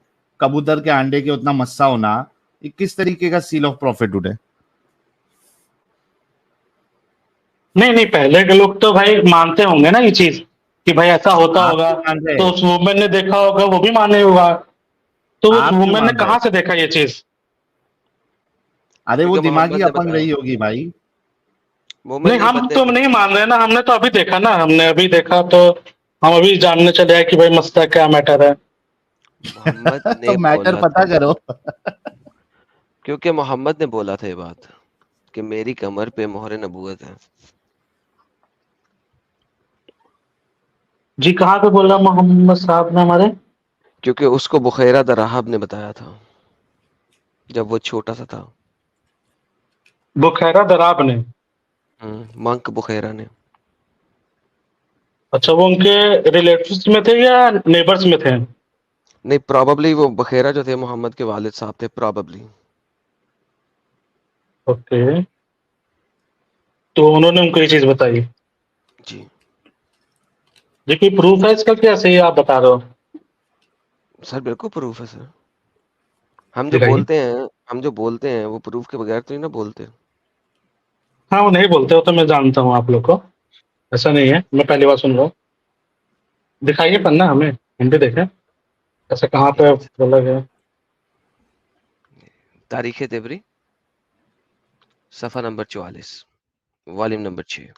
کبوتر کے انڈے کے اتنا مسا ہونا یہ کس طریقے کا سیل آف پروفیٹہڈ ہے؟ نہیں پہلے کے لوگ تو بھائی مانتے ہوں گے نا یہ چیز کہ بھائی ایسا ہوتا آپ ہوگا, کیوں مان رہے تو اس وومن نے دیکھا ہوگا وہ بھی مانے ہوگا. تو اس آپ کیوں وومن نے مان رہے؟ کہاں سے دیکھا یہ چیز؟ ارے وہ کیونکہ دماغی محمد نے اپنگ بتایا. رہی ہوگی بھائی. مومن نہیں نے ہم بندے تو نہیں مان رہے نا, ہم نے تو ابھی دیکھا نا, ہم نے ابھی دیکھا تو ہم ابھی جاننے چلے کہ بھائی مسئلہ کیا میٹر ہے. محمد تو نے میٹر بولا پتا کرو. کیونکہ محمد نے بولا تھا یہ بات کہ میری کمر پہ مہر نبوت ہے. جی کہاں پہ بولا محمد صاحب نے ہمارے؟ کیونکہ اس کو بخیرہ دراہب نے بتایا تھا جب وہ چھوٹا سا تھا. بخیرہ دراب نے؟ منک بخیرہ نے. اچھا وہ ان کے ریلیٹیوز میں تھے یا نیبرز میں تھے؟ نہیں پراببلی وہ بخیرہ جو تھے محمد کے والد صاحب تھے پراببلی. اوکے, تو انہوں نے ان کو یہ چیز بتائی. جی جی کوئی پروف ہے اس کا کیا صحیح آپ بتا رہے ہو؟ سر بالکل پروف ہے سر. ہم دکھائیے. جو بولتے ہیں وہ پروف کے بغیر تو نہیں نا بولتے. ہاں وہ نہیں بولتے ہو تو میں جانتا ہوں آپ لوگ کو, ایسا نہیں ہے, میں پہلی بار سن رہا ہوں. دکھائیے پڑھنا ہمیں, ہم بھی دیکھیں ایسا کہاں پہ بولا گیا. تاریخ تبری صفحہ number 44 volume number 6.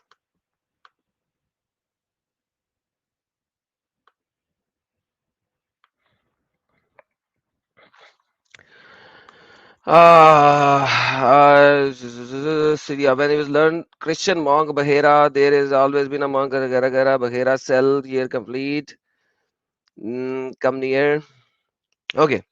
Syria, when he was learned Christian monk Bahira, there has always been a monk Bahira cell year complete. Come near. Okay.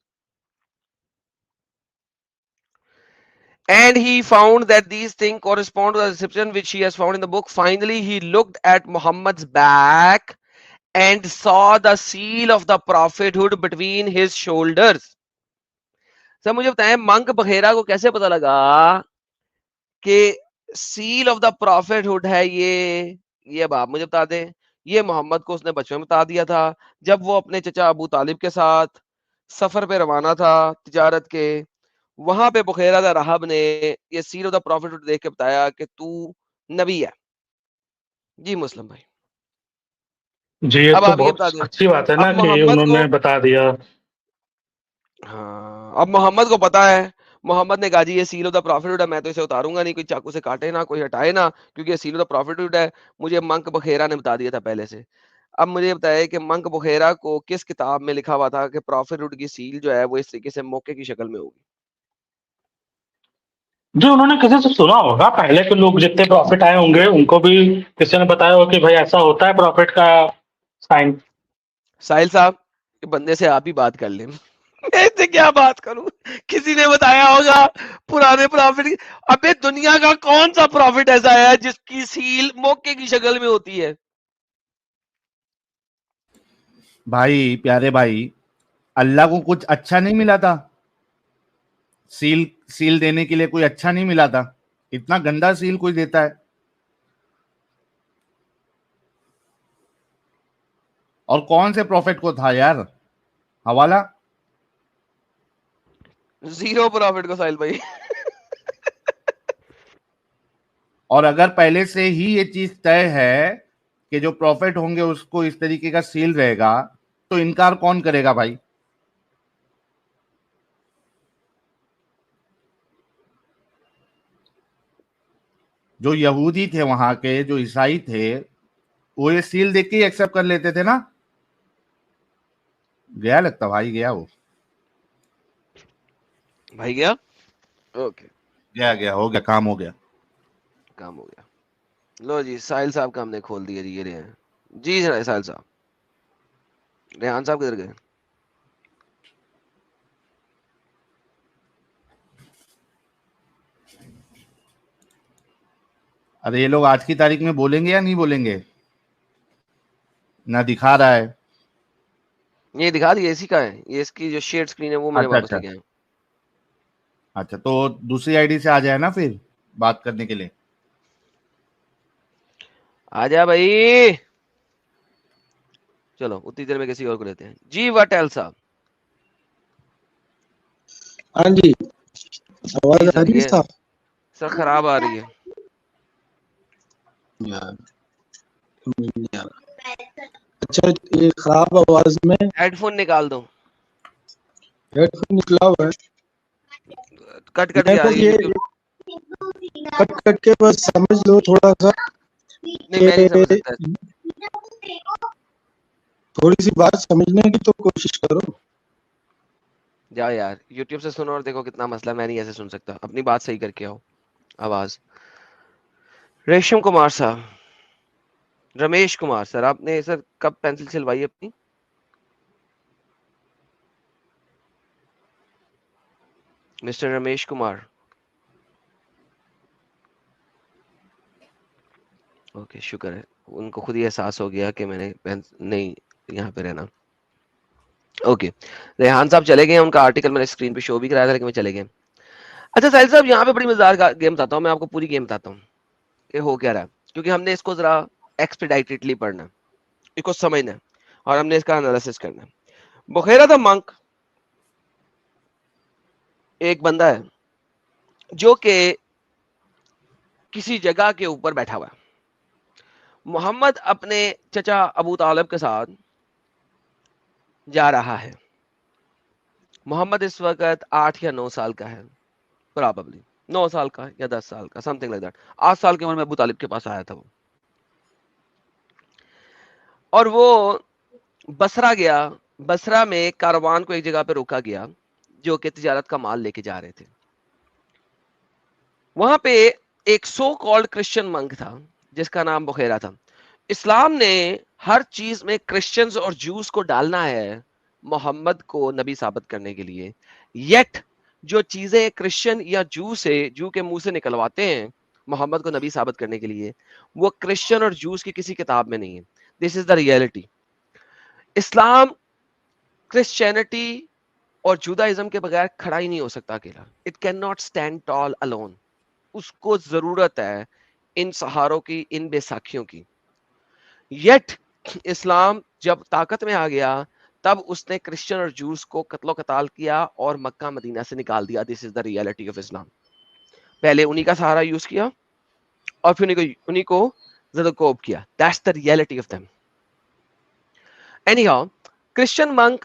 And he found that these things correspond to the description which he has found in the book. Finally, he looked at Muhammad's back and saw the seal of the prophethood between his shoulders. Sir مجھے بتائیں monk Bahira کو کیسے پتا لگا کہ seal of the prophethood ہے یہ اب آپ مجھے بتا دیں. یہ محمد کو اس نے بچپن میں بتا دیا تھا جب وہ اپنے چچا ابو طالب کے ساتھ سفر پہ روانہ تھا تجارت کے. وہاں پہ بخیرہ دا راہب نے یہ seal of the prophethood دیکھ کے بتایا کہ تو نبی ہے. جی مسلم بھائی جی یہ اب تو آپ یہ بہت بتا دیں اچھی بات ہے نا اب کہ محمد انہوں کو نے بتا دیا. ہاں اب محمد کو پتا ہے, محمد نے کہا جی یہ سیل آف دا پروفیٹ ہے, میں تو اسے اتاروں گا نہیں, کوئی چاقو سے کاٹے نہ, کوئی ہٹائے نہ, کیونکہ یہ سیل آف دا پروفیٹ ہے. مجھے منک بخیرا نے بتا دیا تھا پہلے سے. اب مجھے بتایا کہ منک بخیرا کو کس کتاب میں لکھا ہوا تھا کہ پروفیٹ کی سیل جو ہے وہ اس طریقے سے موقع کی شکل میں ہوگی. جو انہوں نے کسی سے سنا ہوگا, پہلے کے لوگ جتنے پروفٹ آئے ہوں گے ان کو بھی کسی نے بتایا ہوگا کہ بھائی ایسا ہوتا ہے پروفٹ کا سائن. ساحل صاحب بندے سے آپ ہی بات کر لیں, میں سے کیا بات کروں, کسی نے بتایا ہوگا پرانے پروفٹ. ابے دنیا کا کون سا پروفٹ ایسا ہے جس کی سیل موقع کی شکل میں ہوتی ہے؟ بھائی پیارے بھائی, اللہ کو کچھ اچھا نہیں ملا تھا سیل دینے کے لیے, کوئی اچھا نہیں ملا تھا, اتنا گندا سیل کوئی دیتا ہے. اور کون سے پروفٹ کو تھا یار حوالہ؟ زیرو پروفٹ کو ساحل بھائی. اور اگر پہلے سے ہی یہ چیز طے ہے کہ جو پروفٹ ہوں گے اس کو اس طریقے کا سیل رہے گا, تو انکار کون کرے گا بھائی؟ جو یہودی تھے وہاں کے, جو عیسائی تھے, وہ یہ سیل دیکھ کے ہی ایکسپٹ کر لیتے تھے نا. گیا لگتا بھائی, گیا وہ بھائی گیا, اوکے گیا ہو گیا, کام ہو گیا. کام ہو گیا. لو جی ساحل صاحب کا ہم نے کھول دیا جی, یہ رہے ہیں جی. ساحل صاحب, ریحان صاحب کدھر گئے؟ ارے یہ لوگ آج کی تاریخ میں بولیں گے یا نہیں بولیں گے؟ نہ دکھا رہا ہے. یہ دکھا دیا, اسی کا ہے یہ, اس کی جو شیئر سکرین ہے وہ میں نے واپس لے کے آیا. اچھا تو دوسری آئی ڈی سے آ جائے نا پھر بات کرنے کے لیے. آ جا بھائی, چلو اتنی دیر میں کسی اور کو لیتے ہیں جی. وٹ ایل صاحب؟ ہاں جی, آواز آ رہی ہے صاحب؟ سر خراب آ رہی ہے یار. اچھا یہ خراب آواز میں ہیڈ فون نکال دو. ہیڈ فون نکلا ہوا ہے, کٹ کٹ کے آ رہی ہے. کٹ کے بس سمجھ لو تھوڑا سا, نہیں میں نہیں سمجھ سکتا. تھوڑی سی بات سمجھنے کی تو کوشش کرو. جاؤ یار یوٹیوب سے سنو اور دیکھو کتنا مسئلہ, میں نہیں ایسے سن سکتا. اپنی بات صحیح کر کے آؤ آواز. ریشم کمار صاحب, رمیش کمار سر, آپ نے سر کب پینسل چلوائی اپنی؟ مسٹر رمیش کمار, اوکے شکر ہے, ان کو خود ہی احساس ہو گیا کہ میں نے نہیں یہاں پہ رہنا. اوکے ریحان صاحب چلے گئے, ان کا آرٹیکل میں نے اسکرین پہ شو بھی کرایا تھا لیکن وہ چلے گئے. اچھا ساحل صاحب یہاں پہ بڑی مزیدار گیم بتاتا ہوں میں آپ کو, پوری گیم بتاتا ہوں کہ ہو کیا رہا ہے, کیونکہ ہم نے اس کو ذرا ایکسپیڈائٹڈلی پڑھنا ہے, اس کو سمجھنا ہے اور ہم نے اس کا انالیسس کرنا ہے. بخیرا تھا منک ایک بندہ ہے جو کہ کسی جگہ کے اوپر بیٹھا ہوا ہے. محمد اپنے چچا ابو طالب کے ساتھ جا رہا ہے. محمد اس وقت 8 یا 9 سال کا ہے, پراببلی 9 سال کا یا 10 سال کا, سم تھنگ لائک دیٹ. 8 سال کی عمر میں ابو طالب کے پاس آیا تھا وہ, اور وہ بصرہ گیا. بصرہ میں کاروان کو ایک جگہ پہ روکا گیا جو کہ تجارت کا مال لے کے جا رہے تھے. وہاں پہ ایک سو کالڈ کرسچن منک تھا جس کا نام بخیرا تھا. اسلام نے ہر چیز میں کرسچنز اور جوز کو ڈالنا ہے محمد کو نبی ثابت کرنے کے لیے, یٹ جو چیزیں کرسچن یا جو کے منہ سے نکلواتے ہیں محمد کو نبی ثابت کرنے کے لیے, وہ کرسچن اور جوز کی کسی کتاب میں نہیں ہے. دس از دا ریئلٹی. اسلام کرسچینٹی اور جوداازم کے بغیر کھڑا ہی نہیں ہو سکتا اکیلا. It can not stand tall alone. اس کو ضرورت ہے ان سہاروں کی, ان بے ساکھیوں کی. یٹ اسلام جب طاقت میں آ گیا تب اس نے کرسچن اور جوز کو قتل و قتال کیا اور مکہ مدینہ سے نکال دیا. دس از دا ریئلٹی آف اسلام. پہلے انہی کا سہارا یوز کیا اور پھر انہی کو زدوکوب کیا. That's the reality of them. Any how Christian Munk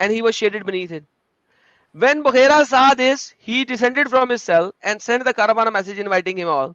And he was shaded beneath it. When Bukhara saw this, he descended from his cell and sent the caravan a message inviting him all.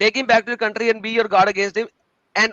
Take him back to your country and be your guard against him. And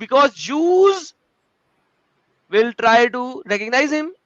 because Jews will try to recognize him,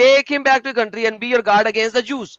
Take him back to your country and be your guard against the Jews.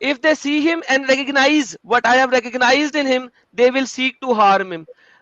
If they see him and recognize what I have recognized in him, they will seek to harm him.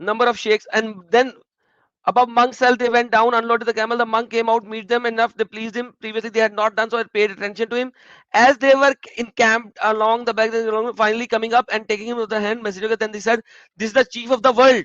Number of sheikhs, and then above monk's cell they went down, unloaded the camel. The monk came out, meet them enough, they pleased him. Previously they had not done so, had paid attention to him. As they were encamped along the back, finally coming up and taking him with the hand, messenger, then they said, this is the chief of the world.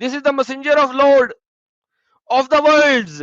This is the messenger of Lord of the worlds.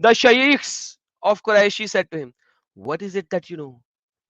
The sheikhs of Quraishi said to him, what is it that you know?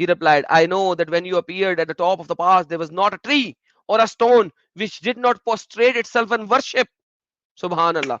He replied, I know that when you appeared at the top of the pass, there was not a tree or a stone which did not prostrate itself and worship. Subhan Allah.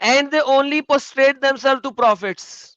And they only prostrate themselves to prophets.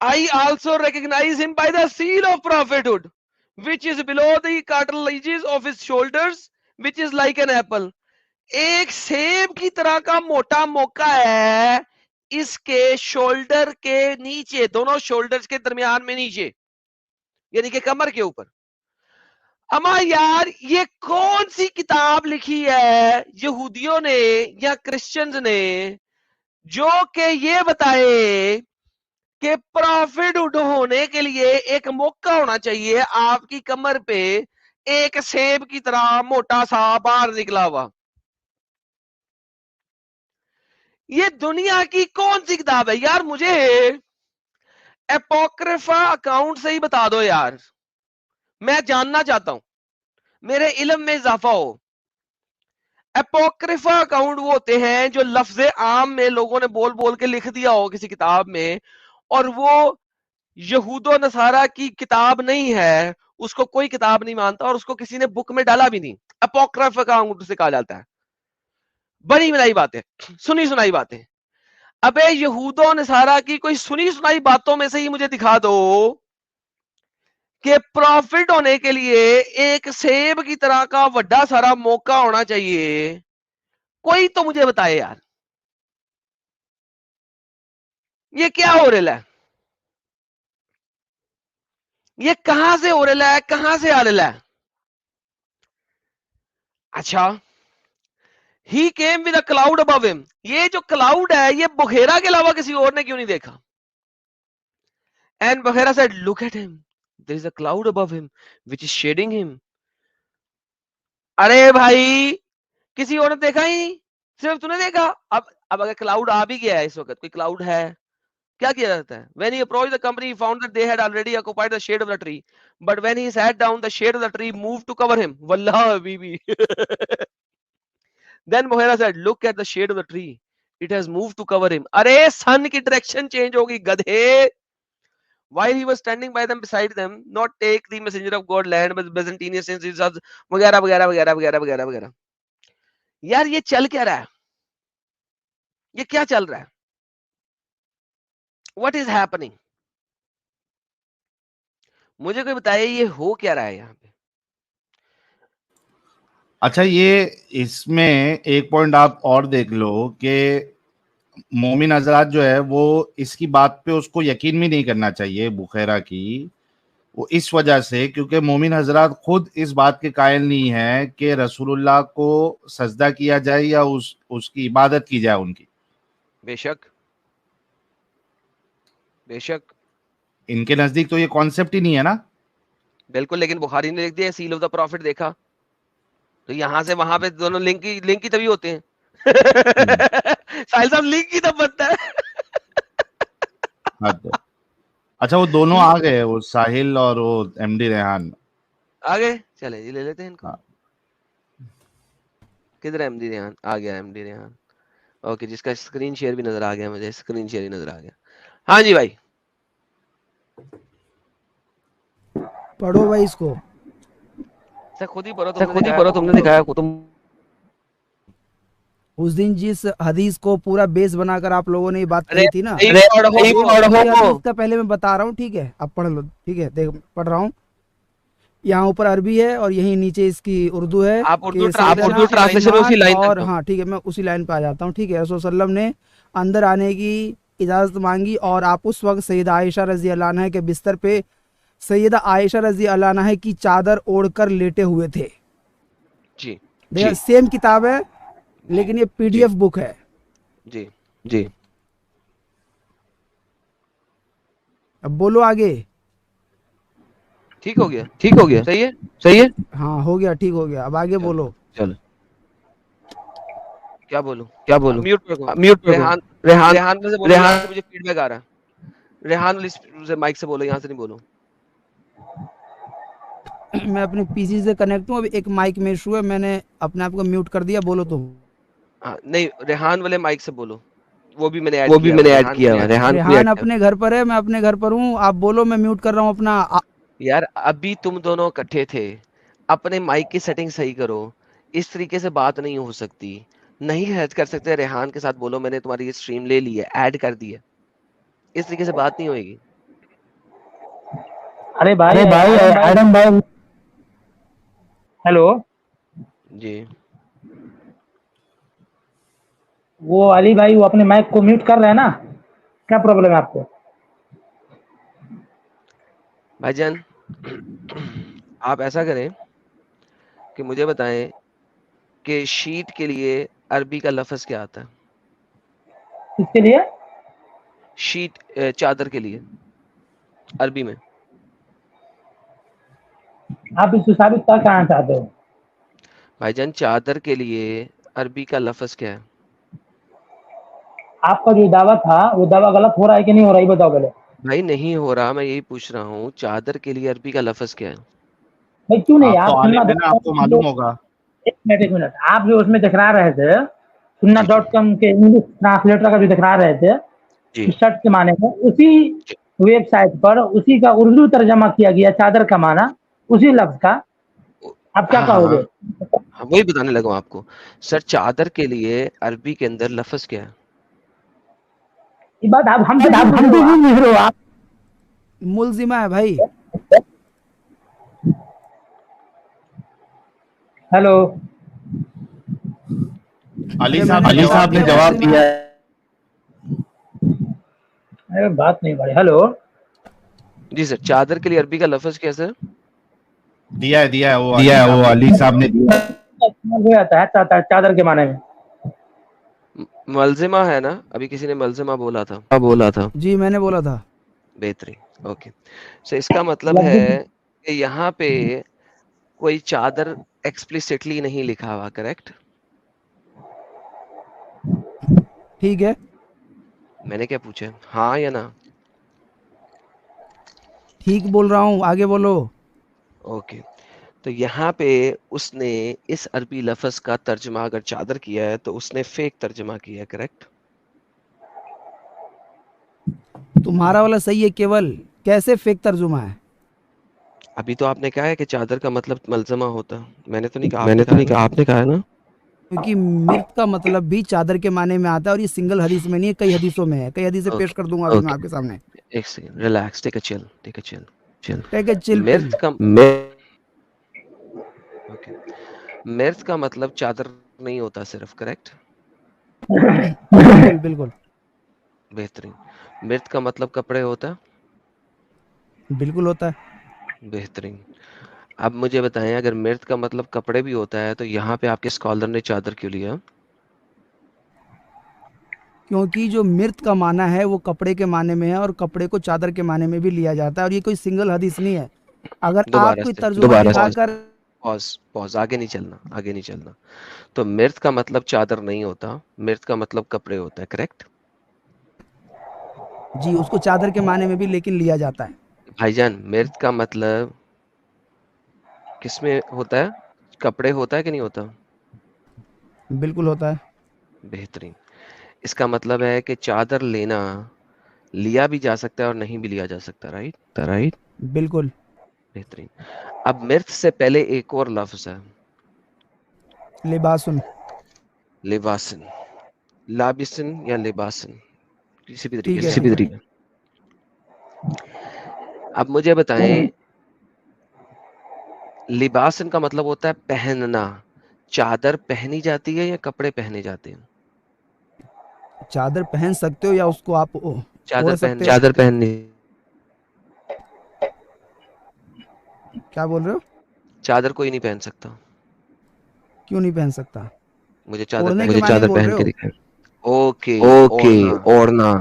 I also recognize him by the seal of prophethood, which is below the cartilages of his shoulders, which is like an apple. ایک سیب کی طرح کا موٹا موقع ہے اس کے shoulder کے نیچے, دونوں شولڈرز کے درمیان میں نیچے, یعنی کہ کمر کے اوپر. اما یار یہ کون سی کتاب لکھی ہے یہودیوں نے یا کرسچنز نے جو کہ یہ بتائے کہ پروفٹ ہونے کے لیے ایک موقع ہونا چاہیے آپ کی کمر پہ ایک سیب کی طرح موٹا سا باہر نکلا ہوا. یہ دنیا کی کون سی کتاب ہے یار؟ مجھے اپوکریفا اکاؤنٹ سے ہی بتا دو یار, میں جاننا چاہتا ہوں, میرے علم میں اضافہ ہو. اپوکریفا اکاؤنٹ وہ ہوتے ہیں جو لفظ عام میں لوگوں نے بول بول کے لکھ دیا ہو کسی کتاب میں, اور وہ یہود و نصارہ کی کتاب نہیں ہے, اس کو کوئی کتاب نہیں مانتا اور اس کو کسی نے بک میں ڈالا بھی نہیں. اپوکریفا اکاؤنٹ سے کہا جاتا ہے. بڑی بنائی باتیں, سنی سنائی باتیں. ابے یہود و نصارہ کی کوئی سنی سنائی باتوں میں سے ہی مجھے دکھا دو کہ پروفٹ ہونے کے لیے ایک سیب کی طرح کا بڑا سارا موقع ہونا چاہیے. کوئی تو مجھے بتائے یار, یہ کیا ہو رہا ہے؟ یہ کہاں سے ہو رہا ہے, کہاں سے آ رہا ہے؟ اچھا, He came with a cloud above him. یہ جو کلاؤڈ ہے یہ بخیرا کے علاوہ کسی اور نے کیوں نہیں دیکھا؟ And بخیرا said, look at him. There is a cloud above him which is shading him. ارے بھائی کسی اور نے دیکھا ہی نہیں, صرف تو نے دیکھا. اب اگر کلاؤڈ آ بھی گیا ہے, اس وقت کوئی کلاؤڈ ہے, کیا کیا جاتا ہے؟ When he approached the company, he found that they had already occupied the shade of the tree. But when he sat down, the shade of the tree moved to cover him. Wallah habibi. Then Mohera said, look at the shade of the tree. It has moved to cover him. Arey sun کی direction change ہوگی گدھے. While he was standing by them, beside them, not take the messenger of God land, but Byzantine since his وغیرہ وغیرہ وغیرہ وغیرہ وغیرہ وغیرہ. یار یہ چل کیا رہا ہے؟ یہ کیا چل رہا ہے؟ What is happening? مجھے کوئی بتائے یہ ہو کیا رہا ہے یہاں پہ؟ اچھا, یہ اس میں ایک پوائنٹ آپ اور دیکھ لو کہ مومن حضرات جو ہے وہ اس کی بات پہ اس کو یقین بھی نہیں کرنا چاہیے بخیرا کی, وہ اس وجہ سے کیونکہ مومن حضرات خود اس بات کے قائل نہیں ہیں کہ رسول اللہ کو سجدہ کیا جائے یا اس کی عبادت کی جائے ان کی. بے شک بے شک, ان کے نزدیک تو یہ کانسیپٹ ہی نہیں ہے نا. بالکل, لیکن بخاری نے لکھ دیا سیل آف دا پروفٹ دیکھا, تو یہاں سے وہاں پہ دونوں لنک کی تبھی ہوتے ہیں. ساحل صاحب لنک کی تب بنتا ہے. اچھا, وہ دونوں آ گئے, وہ ساحل اور وہ ایم ڈی ریحان آ گئے. چلے جی لے لیتے ہیں ان کو. کدھر ایم ڈی ریحان؟ آ گیا ایم ڈی ریحان. اوکے, جس کا اسکرین شیئر بھی نظر آ گیا, مجھے اسکرین شیئر ہی نظر آ گیا. ہاں جی بھائی پڑھو بھائی اس کو. خود ہی پڑھو, تم نے دکھایا تم. اس دن جس حدیث کو پورا بیس بنا کر آپ لوگوں نے یہ بات کہی تھی نا, اس کا پہلے میں بتا رہا ہوں, ٹھیک ہے, اب پڑھ لو. ٹھیک ہے, دیکھ پڑھ رہا ہوں. یہاں اوپر عربی ہے اور یہیں نیچے اس کی اردو ہے. آپ اردو ٹرانسلیشن اسی لائن اور ہاں ٹھیک ہے, میں اسی لائن پہ آ جاتا ہوں. ٹھیک ہے, رسول صلی اللہ علیہ وسلم نے اندر آنے کی اجازت مانگی اور آپ اس وقت سیدہ عائشہ رضی اللہ عنہ کے بستر پہ سیدہ عائشہ رضی اللہ عنہ کی چادر اوڑھ کر لیٹے ہوئے تھے. جی دیکھا, سیم کتاب ہے لیکن یہ پی ڈی ایف بک ہے. جی جی, اب بولو آگے. ٹھیک ہو گیا, ٹھیک ہو گیا, صحیح ہے, صحیح ہے. ہاں ہو گیا, ٹھیک ہو گیا. اب آگے بولو. چلو کیا بولوں, کیا بولوں؟ میوٹ. ریحان سے مجھے فیڈ بیک آ رہا ہے. ریحان سے مائک سے بولو, یہاں سے نہیں بولو. میں اپنے پی سی سے کنیکٹ ہوں, ابھی ایک مائک میں ایشو ہے, میں نے اپنے آپ کو میوٹ کر دیا. بولو تم. نہیں, ریحان والے مائک سے بولو, وہ بھی میں نے ایڈ کیا ہے. ریحان اپنے گھر پر ہے, میں اپنے گھر پر ہوں. آپ بولو, میں میوٹ کر رہا ہوں اپنا. یار ابھی تم دونوں اکٹھے تھے, اپنے مائک کی سیٹنگ صحیح کرو. اس طریقے سے بات نہیں ہو سکتی, نہیں ہیج کر سکتے. ریحان کے ساتھ بولو میں نے تمہاری اسٹریم لے لی ہے, ایڈ کر دی ہے. اس طریقے سے بات نہیں ہوئے گی. ارے بھائی ایڈم بھائی, ہیلو جی وہ علی بھائی وہ اپنے مائک کو میوٹ کر رہے ہیں نا, کیا پرابلم ہے آپ کو؟ بھائی جان آپ ایسا کریں کہ مجھے بتائیں کہ شیٹ کے لیے عربی کا لفظ کیا آتا ہے؟ کس کے لیے؟ شیٹ چادر کے لیے عربی میں. آپ اس کو ثابت کیا کہنا چاہتے ہو؟ بھائی جان چادر کے لیے عربی کا لفظ کیا ہے؟ آپ کا جو دعویٰ تھا وہ دعویٰ غلط ہو رہا ہے کہ نہیں ہو رہا ہے یہ بتاؤ پہلے. بھائی نہیں ہو رہا, میں یہی پوچھ رہا ہوں چادر کے لیے عربی کا لفظ کیا ہے؟ بھائی کیوں نہیں, آپ تو آپ سننا عالم ہے نا, آپ کو معلوم ہوگا. ایک منٹ آپ جو اس میں دکھا رہے تھے سننا جی .com کے انگلش ٹرانسلیٹر کا جو دکھا رہے تھے جی شرٹ کے معنی میں, اسی ویب سائٹ پر اسی کا اردو ترجمہ کیا گیا چادر کا معنی اسی لفظ کا, آپ کیا ہاں کہو گے؟ ہاں وہی بتانے لگا ہوں آپ کو. سر چادر کے لیے عربی کے اندر لفظ کیا ہے؟ یہ بات آپ ہم سے نہیں ہو, آپ ملزمہ ہے بھائی. ہیلو علی ارے میں صاحب نے جواب ملزمہ دیا. ارے بات نہیں بڑی. ہیلو جی سر چادر کے لیے عربی کا لفظ کیا سر؟ دیا ہے وہ علی صاحب نے دیا. ہو جاتا ہے چادر کے معنی میں. ملزمہ ہے نا, ابھی کسی نے ملزمہ بولا تھا. جی میں نے بولا تھا. بہترین, اوکے. سو اس کا مطلب ہے کہ یہاں پہ کوئی چادر ایکسپلیسٹلی نہیں لکھا ہوا, کریکٹ؟ ٹھیک ہے, میں نے کیا پوچھا, ہاں یا نا؟ ٹھیک بول رہا ہوں, آگے بولو. اوکے. تو یہاں پہ اس نے اس عربی لفظ کا ترجمہ اگر چادر کیا ہے تو اس نے فیک ترجمہ کیا ہے, کریکٹ؟ تمہارا والا صحیح ہے, کیول کیسے فیک ترجمہ ہے؟ ابھی تو آپ نے کہا ہے کہ چادر کا مطلب ملزمہ ہوتا, میں نے تو نہیں کہا, آپ نے کہا ہے نا. کیونکہ مرت کا مطلب بھی چادر کے معنی میں آتا ہے اور یہ سنگل حدیث میں نہیں ہے, کئی حدیثوں میں ہے. کئی حدیثیں پیش کر دوں گا ابھی میں آپ کے سامنے. ایک سیکنڈ, ریلیکس, ٹیک اے چل. ٹیک اے چل پل. مرت کا مطلب چادر نہیں ہوتا صرف, کریکٹ؟ بالکل بالکل بہترین. مرت کا مطلب کپڑے ہوتا, بالکل ہوتا ہے. بہترین. اب مجھے بتائیں اگر مرت کا مطلب کپڑے بھی ہوتا ہے تو یہاں پہ آپ کے اسکالر نے چادر کیوں لیا؟ کیونکہ جو مرت کا معنی ہے وہ کپڑے کے معنی میں ہے اور کپڑے کو چادر کے معنی میں بھی لیا جاتا ہے, اور یہ کوئی سنگل حدیث نہیں ہے. اگر آپ کوئی ترجمہ دکھا کر پوز, آگے نہیں چلنا. تو مرت کا مطلب چادر نہیں ہوتا, مرت کا مطلب کپڑے ہوتا ہے, کریکٹ؟ جی اس کو چادر کے معنی میں بھی لیکن لیا جاتا ہے. بھائی جان مرت کا مطلب کس میں ہوتا ہے, کپڑے ہوتا ہے کہ نہیں ہوتا؟ بالکل ہوتا ہے. بہترین. اس کا مطلب ہے کہ چادر لینا لیا بھی جا سکتا ہے اور نہیں بھی لیا جا سکتا, رائٹ؟ بالکل. بہترین. اب مرت سے پہلے ایک اور لفظ ہے, لباسن. لباسن, لابسن یا لباسن, کسی بھی ٹھیک طریقے ہے. سے. اب مجھے بتائیں لباسن کا مطلب ہوتا ہے پہننا, چادر پہنی جاتی ہے یا کپڑے پہنے جاتے ہیں؟ چادر پہن سکتے ہو یا اس کو آپ اوڑھ سکتے ہو. چادر پہننی. کیا بول رہے ہو؟ چادر کوئی نہیں پہن سکتا. کیوں نہیں پہن سکتا؟ مجھے چادر پہن کے دکھائیں. اوکے, اوڑھنا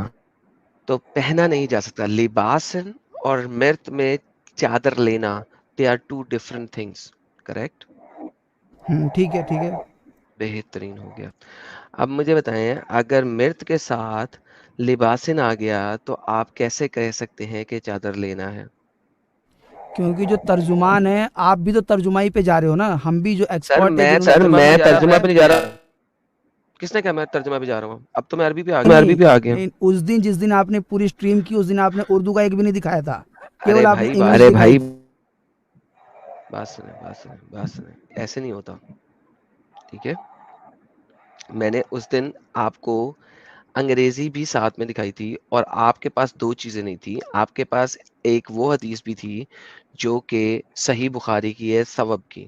تو پہنا نہیں جا سکتا. لباسن اور مرت میں چادر لینا, they are two different things, correct؟ ٹھیک ہے. بہترین ہو گیا. اب مجھے بتائیں اگر مرت کے ساتھ لباسن آ گیا تو آپ کیسے کہہ سکتے ہیں کہ چادر لینا ہے؟ کیونکہ جو ترجمان ہے, آپ بھی تو ترجمائی پہ جا رہے ہو نا, ہم بھی جو ایکسپرٹ ہے. میں ترجمہ پہ نہیں جا رہا. کس نے کہا میں ترجمہ پہ جا رہا ہوں؟ اب تو میں عربی پہ آ گیا. اس دن جس دن آپ نے پوری اسٹریم کی اس دن آپ نے اردو کا ایک بھی نہیں دکھایا تھا. ارے بھائی بات سنیں, ایسے نہیں ہوتا, ٹھیک ہے؟ میں نے اس دن آپ کو انگریزی بھی ساتھ میں دکھائی تھی اور آپ کے پاس دو چیزیں نہیں تھی. آپ کے پاس ایک وہ حدیث بھی تھی جو کہ صحیح بخاری کی ہے, ثوب کی,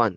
1।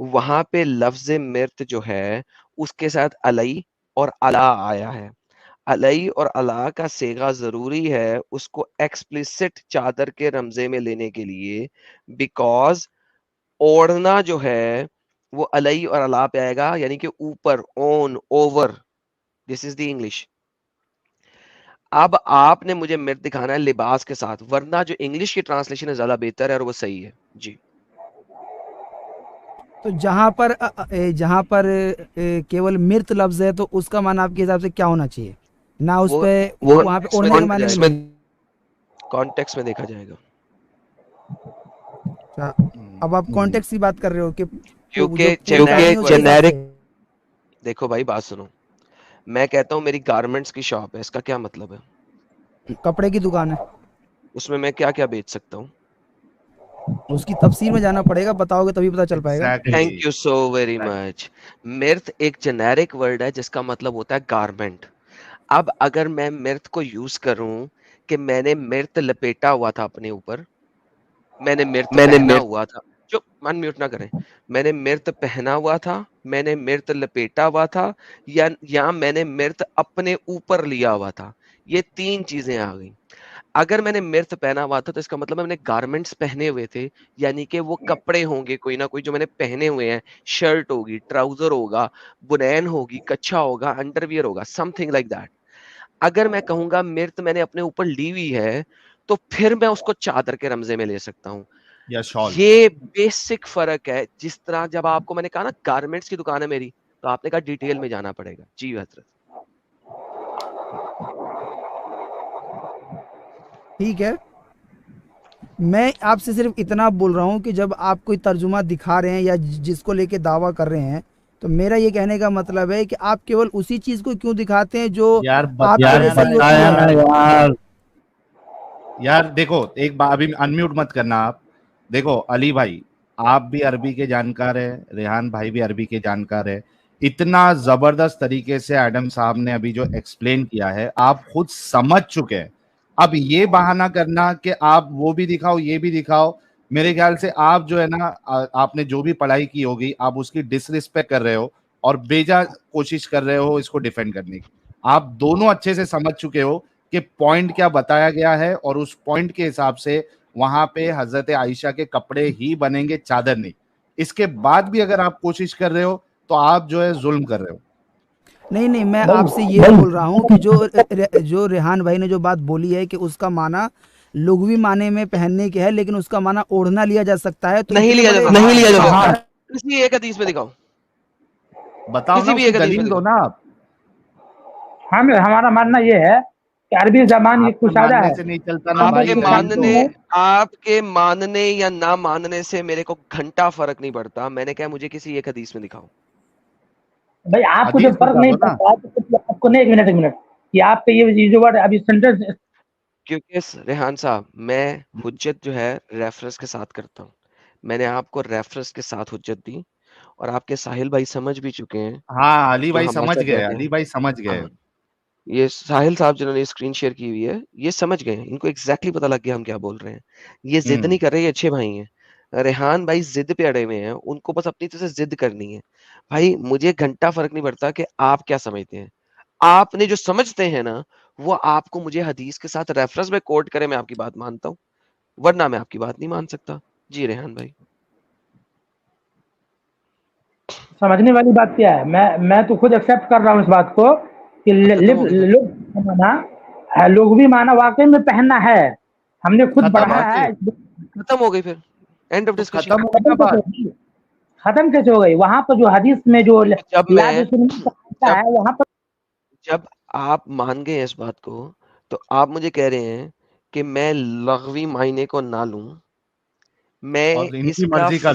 وہاں پہ لفظ مرت جو ہے اس کے ساتھ علی اور علا آیا ہے. علی اور علا کا صیغہ ضروری ہے اس کو ایکسپلیسٹ چادر کے رمزے میں لینے کے لیے, بیکاز اوڑھنا جو ہے وہ علی اور علا پہ آئے گا, یعنی کہ اوپر, اون, اوور. دس از دی انگلش. اب آپ نے مجھے مرد دکھانا ہے لباس کے ساتھ, ورنہ جو انگلش کی ٹرانسلیشن ہے زیادہ بہتر ہے اور وہ صحیح ہے. جی تو جہاں پر کیول مرت لفظ ہے تو اس کا معنی آپ کے حساب سے کیا ہونا چاہیے؟ نہ اس پہ وہاں پہ اوڑھنے کے معنی میں کانٹیکس میں دیکھا جائے گا. اب آپ کانٹیکس کی بات کر رہے ہو کہ کیونکہ جنیرک, دیکھو بھائی بات سنو, میں کہتا ہوں میری گارمنٹس کی شاپ ہے, اس کا کیا مطلب ہے؟ کپڑے کی دکان ہے. اس میں کیا کیا بیچ سکتا ہوں؟ اس کی تفسیر میں جانا پڑے گا, بتاؤ گے تبھی پتا چل پائے گا. Thank you so very much. مرت ایک جنیرک ورڈ ہے جس کا مطلب ہوتا ہے گارمنٹ. اب اگر میں مرت کو یوز کروں کہ میں نے مرت لپیٹا ہوا تھا اپنے اوپر, میں نے مرت پہنا ہوا تھا, جو من میوٹ نہ کریں, میں نے مرت پہنا ہوا تھا, میں نے مرت لپیٹا ہوا تھا, یا میں نے مرت اپنے اوپر لیا ہوا تھا, یہ تین چیزیں آ گئی. اگر میں نے مرت پہنا ہوا تھا تو اس کا مطلب میں نے گارمنٹس پہنے ہوئے تھے, یعنی کہ وہ کپڑے ہوں گے کوئی نہ کوئی جو میں نے پہنے ہوئے ہیں, شرٹ ہوگی, ٹراؤزر ہوگا, بنین ہوگی, کچھا ہوگا, انڈر ویئر ہوگا, سم تھنگ لائک دیٹ. اگر میں کہوں گا مرت میں نے اپنے اوپر لی ہوئی ہے تو پھر میں اس کو چادر کے رمزے میں لے سکتا ہوں. یہ بیسک فرق ہے. جس طرح جب آپ کو میں نے کہا نا گارمنٹس کی دکان ہے میری, تو آپ نے کہا ڈیٹیل میں جانا پڑے گا. جی حضرت. ٹھیک ہے, میں آپ سے صرف اتنا بول رہا ہوں کہ جب آپ کوئی ترجمہ دکھا رہے ہیں یا جس کو لے کے دعویٰ کر رہے ہیں, تو میرا یہ کہنے کا مطلب ہے کہ آپ کیول اسی چیز کو کیوں دکھاتے ہیں جو یار دیکھو ایک بات, ابھی انمیوٹ مت کرنا آپ. دیکھو علی بھائی آپ بھی عربی کے جانکار ہے, ریحان بھائی بھی عربی کے جانکار ہے. اتنا زبردست طریقے سے ایڈم صاحب نے ابھی جو ایکسپلین کیا ہے آپ خود سمجھ چکے ہیں. اب یہ بہانہ کرنا کہ آپ وہ بھی دکھاؤ یہ بھی دکھاؤ, میرے خیال سے آپ جو ہے نا, آپ نے جو بھی پڑھائی کی ہوگی آپ اس کی ڈس ریسپیکٹ کر رہے ہو اور بیجا کوشش کر رہے ہو اس کو ڈیفینڈ کرنے کی. آپ دونوں اچھے سے سمجھ چکے ہو کہ پوائنٹ کیا بتایا گیا ہے, اور اس پوائنٹ کے حساب سے وہاں پہ حضرت عائشہ کے کپڑے ہی بنیں گے, چادر نہیں. اس کے بعد بھی اگر آپ کوشش کر رہے ہو تو آپ جو ہے ظلم کر رہے ہو. نہیں, میں آپ سے یہ بول رہا ہوں کہ جو ریحان بھائی نے جو بات بولی ہے کہ اس کا معنی لغوی معنی میں پہننے کے ہے, لیکن اس کا معنی اوڑھنا لیا جا سکتا ہے. نہیں لیا جاتا. کسی ایک حدیث میں دکھاؤ, بتاؤ نا, اس کی دلیل دو نا آپ. ہمارا ماننا یہ ہے کہ عربی زبان یہ کشادہ ہے. آپ کے ماننے یا نہ ماننے سے میرے کو گھنٹہ فرق نہیں پڑتا. میں نے کہا مجھے کسی ایک حدیث میں دکھاؤ. بھائی آپ کو جو فرق نہیں پڑتا, آپ کو نہیں, ایک منٹ کہ آپ کے یہ جو ورڈ ابھی سینٹنس, کیونکہ ریحان صاحب میں حجت جو ہے ریفرنس کے ساتھ کرتا ہوں. میں نے آپ کو ریفرنس کے ساتھ حجت دی اور آپ کے ساحل بھائی سمجھ بھی چکے ہیں. ہاں علی بھائی سمجھ گئے, علی بھائی سمجھ گئے. یہ ساحل صاحب جنہوں نے اسکرین شیئر کی ہوئی ہے یہ سمجھ گئے, ان کو ایگزیکٹلی پتا لگ گیا ہم کیا بول رہے ہیں. یہ ضد نہیں کر رہے, یہ اچھے بھائی ہیں. ریحان بھائی ضد پہ اڑے ہوئے ہیں, ان کو بس اپنی طرف سے ضد کرنی ہے. بھائی مجھے گھنٹہ فرق نہیں پڑتا کہ آپ کیا سمجھتے ہیں. آپ نے جو سمجھتے ہیں نا وہ آپ کو مجھے حدیث کے ساتھ ریفرنس میں کوٹ کرے, میں آپ کی بات مانتا ہوں, ورنہ میں آپ کی بات نہیں مان سکتا. جی ریحان بھائی. سمجھنے والی بات کیا ہے, میں تو خود ایکسپٹ کر رہا ہوں اس بات کو کہ لغوی معنی واقعی میں پہننا ہے, ہم نے خود پڑھا ہے. ختم ہو گئی, پھر اینڈ آف ڈسکشن. ختم کیسے ہو گئی؟ وہاں پر جو حدیث میں جو ہے وہاں پر جب آپ مان گئے اس بات کو تو آپ مجھے کہہ رہے ہیں کہ میں لغوی معنی کو نہ لوں, میں اس کا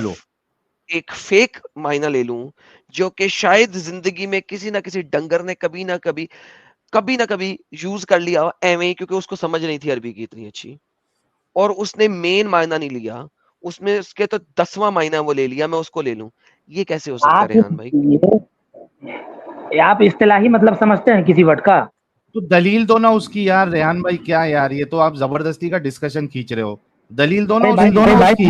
ایک فیک معنی لے لوں جو کہ شاید زندگی میں کسی نہ کسی ڈنگر نے کبھی نہ کبھی یوز کر لیا ایویں ہی, کیونکہ اس کو سمجھ نہیں تھی عربی کی اتنی اچھی, اور اس نے مین معنی نہیں لیا, اس میں اس کے تو 10واں معنی وہ لے لیا, میں اس کو لے لوں. یہ کیسے ہو سکتا ہے ریحان بھائی؟ آپ اصطلاحی مطلب سمجھتے ہیں کسی ورڈ کا, تو دلیل دو نا اس کی یار. ریحان بھائی کیا یار, یہ تو آپ زبردستی کا ڈسکشن کھینچ رہے ہو. دلیل دو نا اس کی.